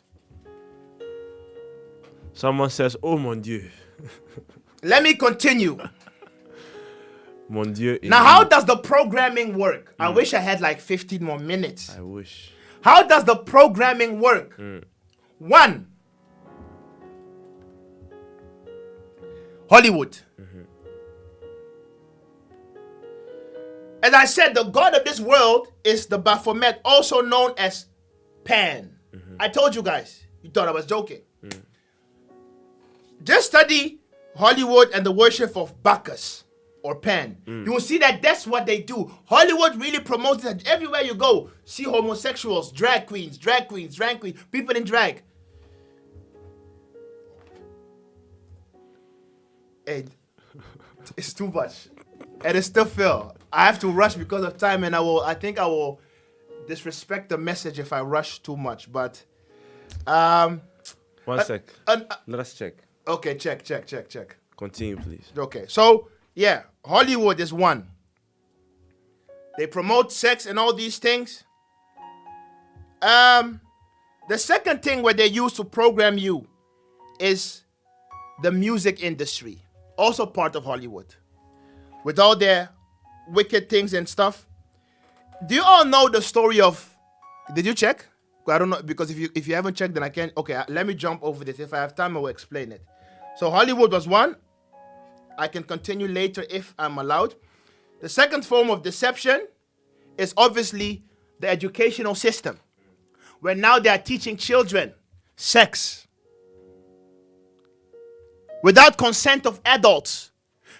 Someone says, oh mon Dieu. Let me continue. Mon Dieu. Now, how does the programming work? I wish I had like 15 more minutes. I wish. How does the programming work? 1, Hollywood. As I said, the god of this world is the Baphomet, also known as Pan. I told you guys. You thought I was joking. Just study Hollywood and the worship of Bacchus or Pan. You will see that that's what they do. Hollywood really promotes it. Everywhere you go, see homosexuals, drag queens, people in drag. And it's too much. And it's still Phil. I have to rush because of time, and I think I will disrespect the message if I rush too much. But 1 sec. Let us check. Okay, check. Continue, please. Okay, so yeah, Hollywood is 1. They promote sex and all these things. The second thing where they use to program you is the music industry, also part of Hollywood, with all their wicked things and stuff. Do you all know the story of? Did you check? I don't know, because if you haven't checked, then I can't. Okay, let me jump over this. If I have time, I will explain it. So Hollywood was one. I can continue later if I'm allowed. The second form of deception is obviously the educational system, where now they are teaching children sex without consent of adults.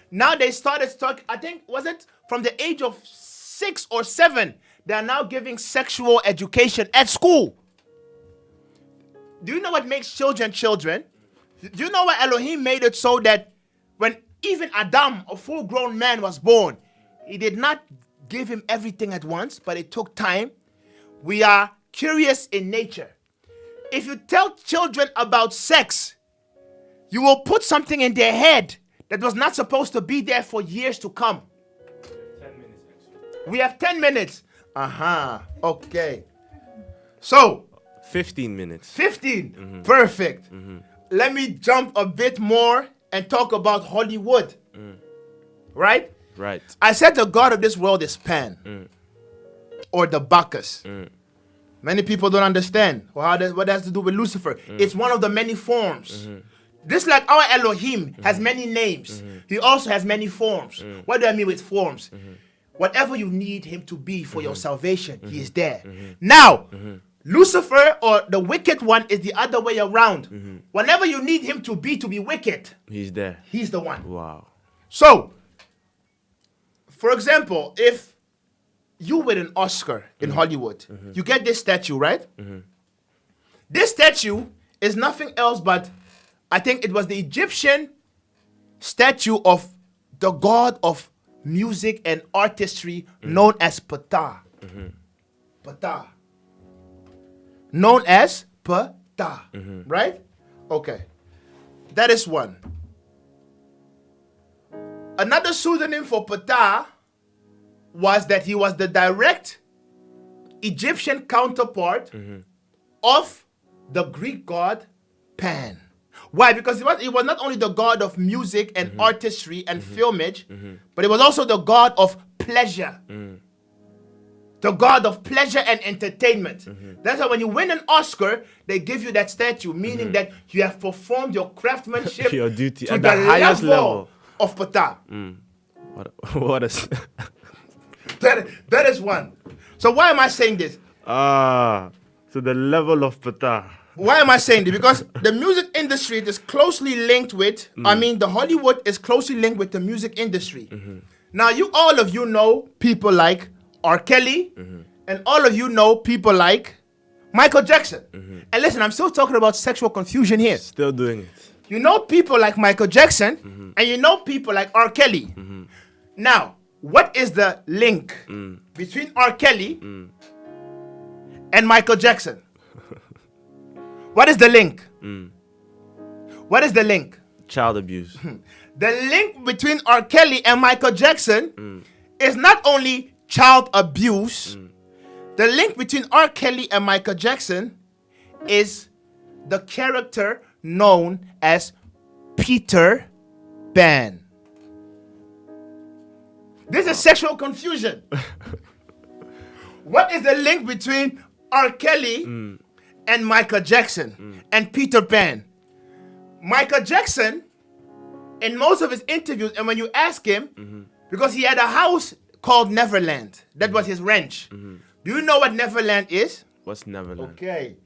Now they started talking, I think, was it from the age of 6 or 7, they are now giving sexual education at school. Do you know what makes children children? Do you know why Elohim made it so that when even Adam, a full-grown man, was born, he did not give him everything at once, but it took time? We are curious in nature. If you tell children about sex, you will put something in their head that was not supposed to be there for years to come. 10 minutes, actually. We have 10 minutes. Okay. So, 15 minutes. 15. Perfect. Let me jump a bit more and talk about Hollywood. Right? Right. I said the God of this world is Pan. Or the Bacchus. Many people don't understand what that has to do with Lucifer. It's one of the many forms. Just like our Elohim has many names, he also has many forms. What do I mean with forms? Whatever you need him to be for your salvation, he is there. Now, Lucifer, or the wicked one, is the other way around. Whenever you need him to be wicked, He's there. he's the one. Wow. So, for example, if you win an Oscar in Hollywood, you get this statue, right? This statue is nothing else but, I think it was the Egyptian statue of the god of music and artistry known as Ptah. Ptah. Known as Ptah. Right? Okay. That is one. Another pseudonym for Ptah was that he was the direct Egyptian counterpart of the Greek god Pan. Why? Because he was not only the god of music and artistry and filmage, but he was also the god of pleasure. The god of pleasure and entertainment. That's why when you win an Oscar, they give you that statue, meaning that you have performed your craftsmanship Your duty to at the the highest level of Ptah. What a... That is one. So why am I saying this? So the level of Ptah. Why am I saying this? Because the music industry is closely linked with, the Hollywood is closely linked with the music industry. Now, all of you know people like R. Kelly, and all of you know people like Michael Jackson. And listen, I'm still talking about sexual confusion here. Still doing it. You know people like Michael Jackson, and you know people like R. Kelly. Now, what is the link between R. Kelly and Michael Jackson? What is the link? What is the link? Child abuse. The link between R. Kelly and Michael Jackson is not only child abuse. The link between R. Kelly and Michael Jackson is the character known as Peter Pan. This is sexual confusion. What is the link between R. Kelly and Michael Jackson and Peter Pan? Michael Jackson, in most of his interviews, and when you ask him, because he had a house called Neverland, that was his ranch. Do you know what Neverland is? What's Neverland? Okay.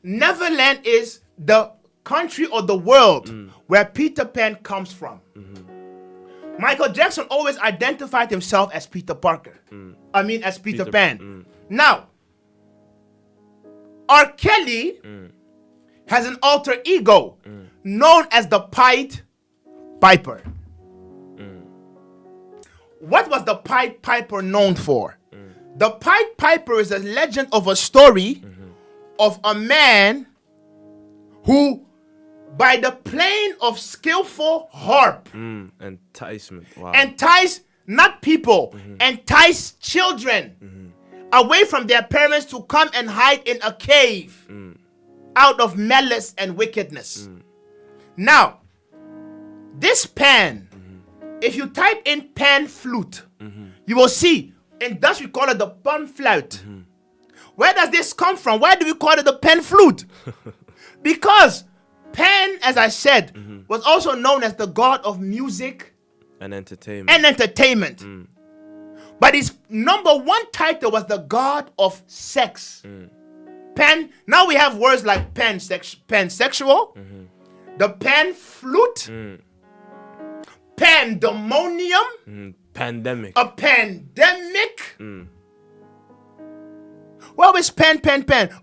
Neverland is the country or the world where Peter Pan comes from. Michael Jackson always identified himself as Peter Parker. As Peter Pan. Now, R. Kelly has an alter ego known as the Pied Piper. What was the Pied Piper known for? The Pied Piper is a legend of a story of a man who, by the playing of skillful harp, Enticement. Wow. entice not people, entice children away from their parents to come and hide in a cave out of malice and wickedness. Now, this Pan, if you type in pan flute, you will see, in Dutch we call it the panfluit. Where does this come from? Why do we call it the pan flute? Because Pan, as I said, was also known as the god of music And entertainment. and entertainment. But his number one title was the god of sex. Pan. Now we have words like pansexual, the pan flute, pandemonium, Pandemic. a pandemic. Well, it's pan.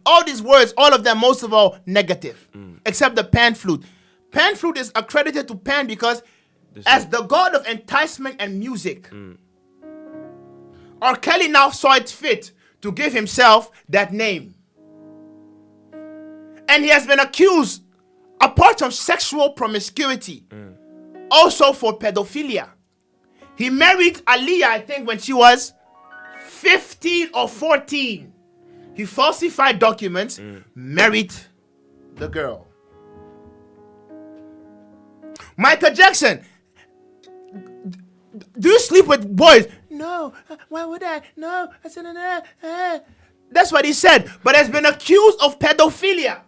All these words, all of them, most of all, negative, except the pan flute. Pan flute is accredited to Pan because as the god of enticement and music, R. Kelly now saw it fit to give himself that name. And he has been accused, apart from sexual promiscuity, also for pedophilia. He married Aaliyah, I think, when she was 15 or 14. He falsified documents, married the girl. Michael Jackson. Do you sleep with boys? No. Why would I? No. I said, no. That's what he said. But has been accused of pedophilia.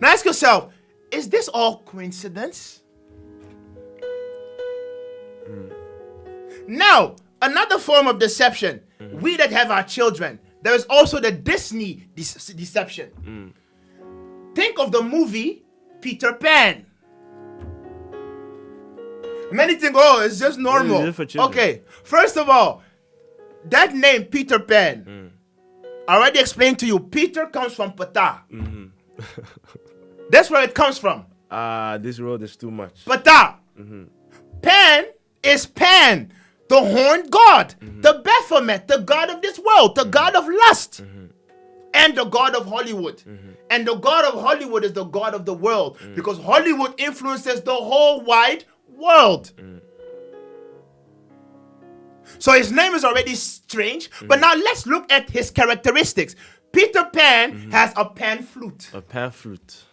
Now ask yourself, is this all coincidence? Now, another form of deception. We that have our children. There is also the Disney deception. Think of the movie Peter Pan. Many think, oh, it's just normal. It's just for children. Okay, first of all, that name Peter Pan, I already explained to you. Peter comes from Pata. That's where it comes from. This road is too much. Pata. Pan is Pan, the horned god, the Baphomet, the god of this world, the god of lust, and the god of Hollywood. And the god of Hollywood is the god of the world because Hollywood influences the whole wide world. So his name is already strange, but now let's look at his characteristics. Peter Pan has a pan flute. A pan flute.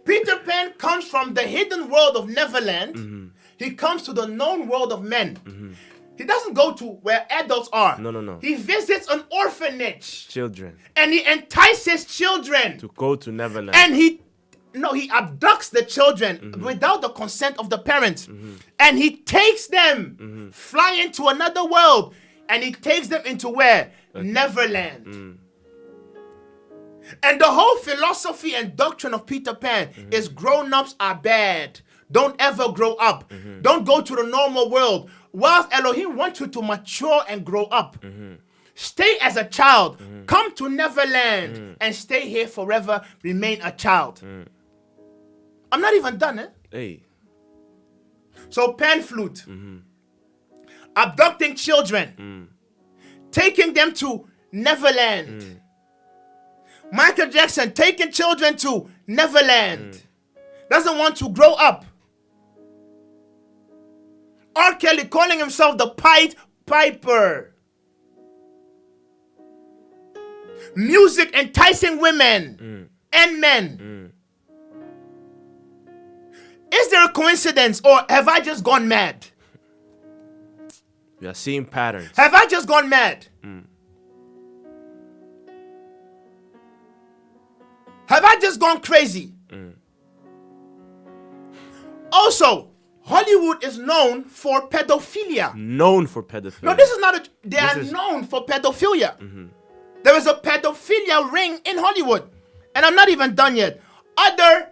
Peter Pan comes from the hidden world of Neverland. He comes to the known world of men. He doesn't go to where adults are. No. He visits an orphanage. Children. And he entices children. To go to Neverland. And he abducts the children without the consent of the parents. And he takes them flying to another world. And he takes them into where? Neverland. And the whole philosophy and doctrine of Peter Pan is grown-ups are bad. Don't ever grow up. Don't go to the normal world. Whilst Elohim wants you to mature and grow up. Stay as a child. Come to Neverland and stay here forever. Remain a child. I'm not even done, eh? Hey. So pan flute. Abducting children. Taking them to Neverland. Michael Jackson taking children to Neverland. Doesn't want to grow up. R. Kelly calling himself the Pied Piper. Music enticing women and men. Is there a coincidence or have I just gone mad? We are seeing patterns. Have I just gone mad? Have I just gone crazy? Also, Hollywood is known for pedophilia. Known for pedophilia. No, this is not a... They are known for pedophilia. There is a pedophilia ring in Hollywood. And I'm not even done yet. Other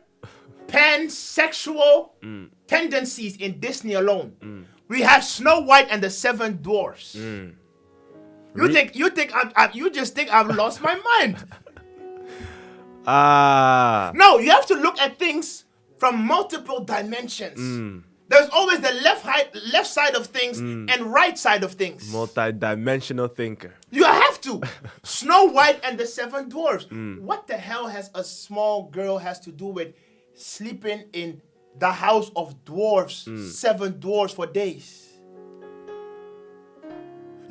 pansexual tendencies in Disney alone. We have Snow White and the Seven Dwarfs. You just think I've lost my mind. No, you have to look at things from multiple dimensions. There's always the left side of things and right side of things. Multi-dimensional thinker. You have to. Snow White and the Seven Dwarfs. What the hell has a small girl has to do with sleeping in the house of dwarfs, 7 dwarfs for days?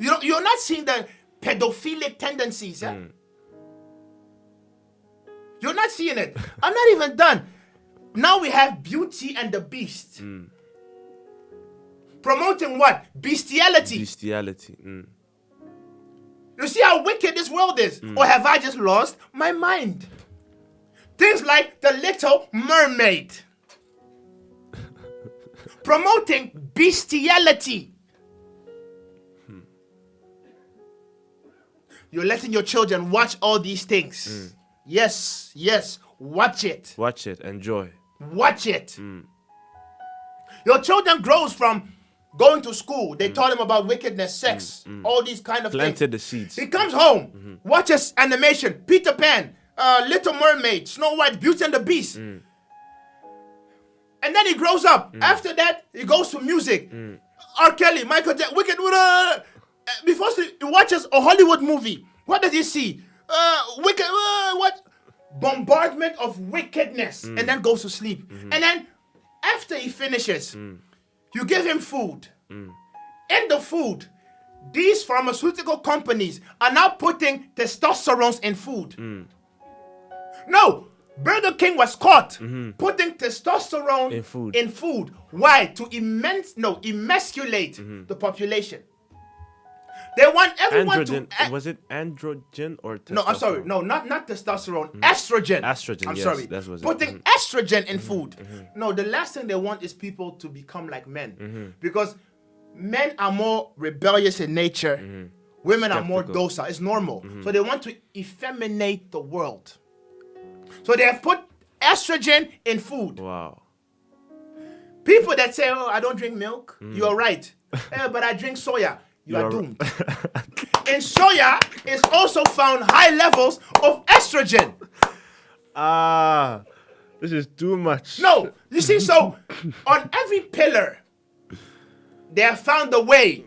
You're not seeing the pedophilic tendencies, eh? You're not seeing it. I'm not even done. Now we have Beauty and the Beast. Promoting what? Bestiality. Bestiality. You see how wicked this world is? Or have I just lost my mind? Things like The Little Mermaid. Promoting bestiality. You're letting your children watch all these things. Yes, yes. Watch it. Watch it. Enjoy. Watch it. Your children grows from going to school. They taught him about wickedness, sex, all these kind of Planted things. the seeds. He comes home, watches animation, Peter Pan, Little Mermaid, Snow White, Beauty and the Beast. And then he grows up. After that, he goes to music. R. Kelly, Michael Jackson, wicked. Before he watches a Hollywood movie, what does he see? Wicked. What? Bombardment of wickedness, and then goes to sleep. And then after he finishes, you give him food. In the food, these pharmaceutical companies are now putting testosterone in food. No, Burger King was caught putting testosterone in food. Why? To emasculate the population. They want everyone to... Was it androgen or testosterone? No, I'm sorry. No, not testosterone. Estrogen. Estrogen, I'm yes, sorry. that was it. Putting estrogen in food. No, the last thing they want is people to become like men. Because men are more rebellious in nature. Women are more docile. It's normal. So they want to effeminate the world. So they have put estrogen in food. Wow. People that say, oh, I don't drink milk. You're right. But I drink soya. You are doomed. In soya is also found high levels of estrogen. This is too much. No, you see, so on every pillar, they have found a way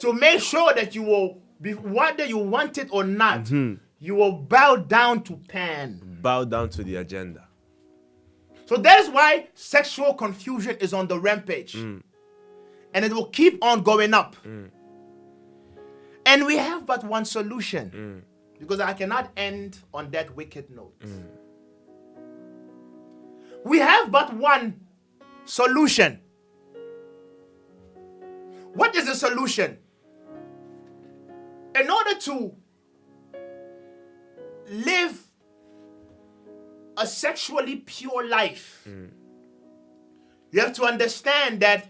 to make sure that you will be, whether you want it or not, you will bow down to Pan. Bow down to the agenda. So that is why sexual confusion is on the rampage. And it will keep on going up. And we have but one solution. Because I cannot end on that wicked note. We have but one solution. What is the solution? In order to live a sexually pure life, you have to understand that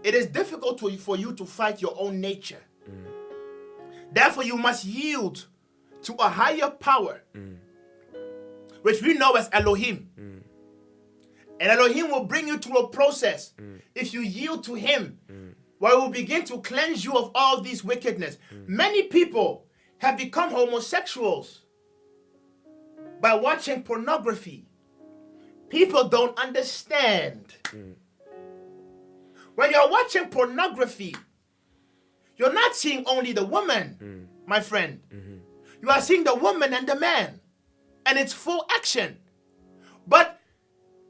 it is difficult for you to fight your own nature. Therefore, you must yield to a higher power, which we know as Elohim. And Elohim will bring you through a process if you yield to him, where he will begin to cleanse you of all these wickedness. Many people have become homosexuals by watching pornography. People don't understand. When you're watching pornography, you're not seeing only the woman, my friend. You are seeing the woman and the man. And it's full action. But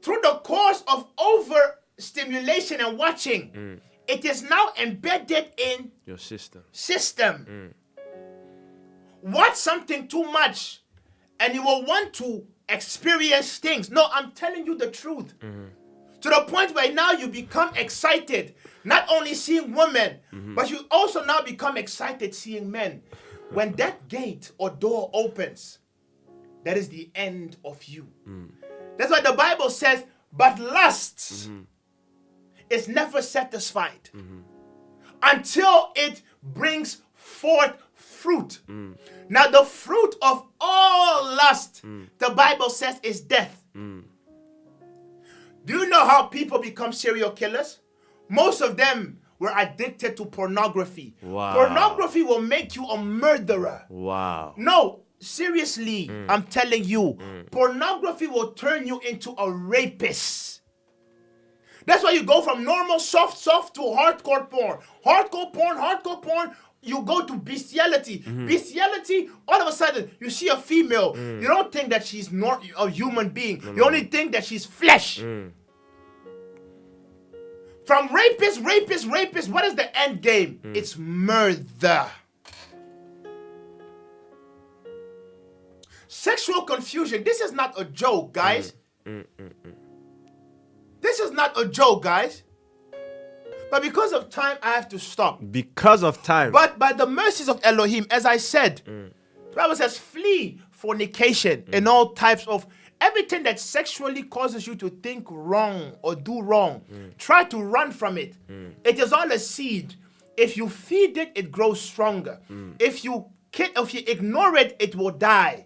through the course of overstimulation and watching, it is now embedded in your system. Watch something too much and you will want to experience things. No, I'm telling you the truth. To the point where now you become excited, not only seeing women, but you also now become excited seeing men. When that gate or door opens, that is the end of you. That's why the Bible says, but lust is never satisfied until it brings forth fruit. Now the fruit of all lust, the Bible says, is death. Do you know how people become serial killers? Most of them were addicted to pornography. Wow. Pornography will make you a murderer. Wow. No, seriously, I'm telling you, pornography will turn you into a rapist. That's why you go from normal soft to hardcore porn. Hardcore porn, you go to bestiality. Bestiality, all of a sudden, you see a female. You don't think that she's not a human being. You only think that she's flesh. From rapist, what is the end game? It's murder. Sexual confusion. This is not a joke, guys. This is not a joke, guys. But because of time, I have to stop. Because of time. But by the mercies of Elohim, as I said, the Bible says, flee fornication and all types of everything that sexually causes you to think wrong or do wrong. Try to run from it. It is all a seed. If you feed it, it grows stronger. If you ignore it, it will die.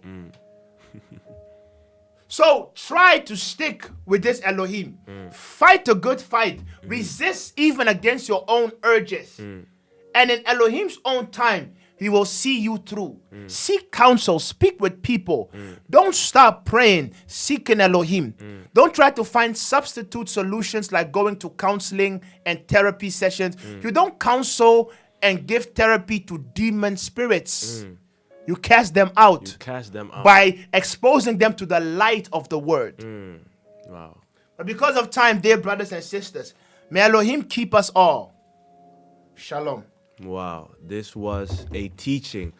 So try to stick with this Elohim. Fight a good fight. Resist even against your own urges. And in Elohim's own time, he will see you through. Seek counsel. Speak with people. Don't stop praying. Seek an Elohim. Don't try to find substitute solutions like going to counseling and therapy sessions. You don't counsel and give therapy to demon spirits. You cast them out. You cast them out. By exposing them to the light of the word. Wow. But because of time, dear brothers and sisters, may Elohim keep us all. Shalom. Wow. This was a teaching.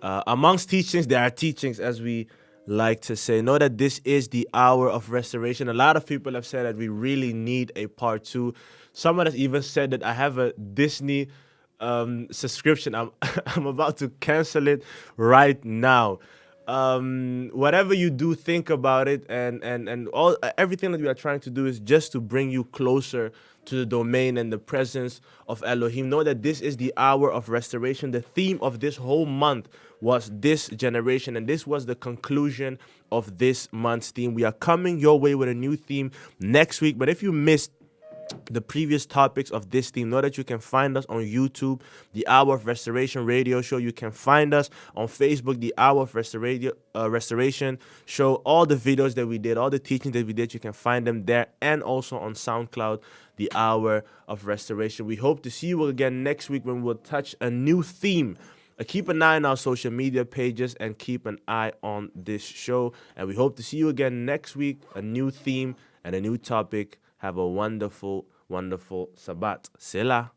Amongst teachings, there are teachings, as we like to say. Know that this is the hour of restoration. A lot of people have said that we really need a part 2. Someone has even said that I have a Disney subscription. I'm about to cancel it right now. Whatever you do, think about it, and all everything that we are trying to do is just to bring you closer to the domain and the presence of Elohim. Know that this is the hour of restoration. The theme of this whole month was this generation, and this was the conclusion of this month's theme. We are coming your way with a new theme next week, but if you missed the previous topics of this theme, know that you can find us on YouTube, the Hour of Restoration Radio Show. You can find us on Facebook, the Hour of Restoration Show. All the videos that we did, all the teachings that we did, you can find them there, and also on SoundCloud, the Hour of Restoration. We hope to see you again next week when we'll touch a new theme. Keep an eye on our social media pages and keep an eye on this show. And we hope to see you again next week, a new theme and a new topic. Have a wonderful, wonderful Sabbath. Selah.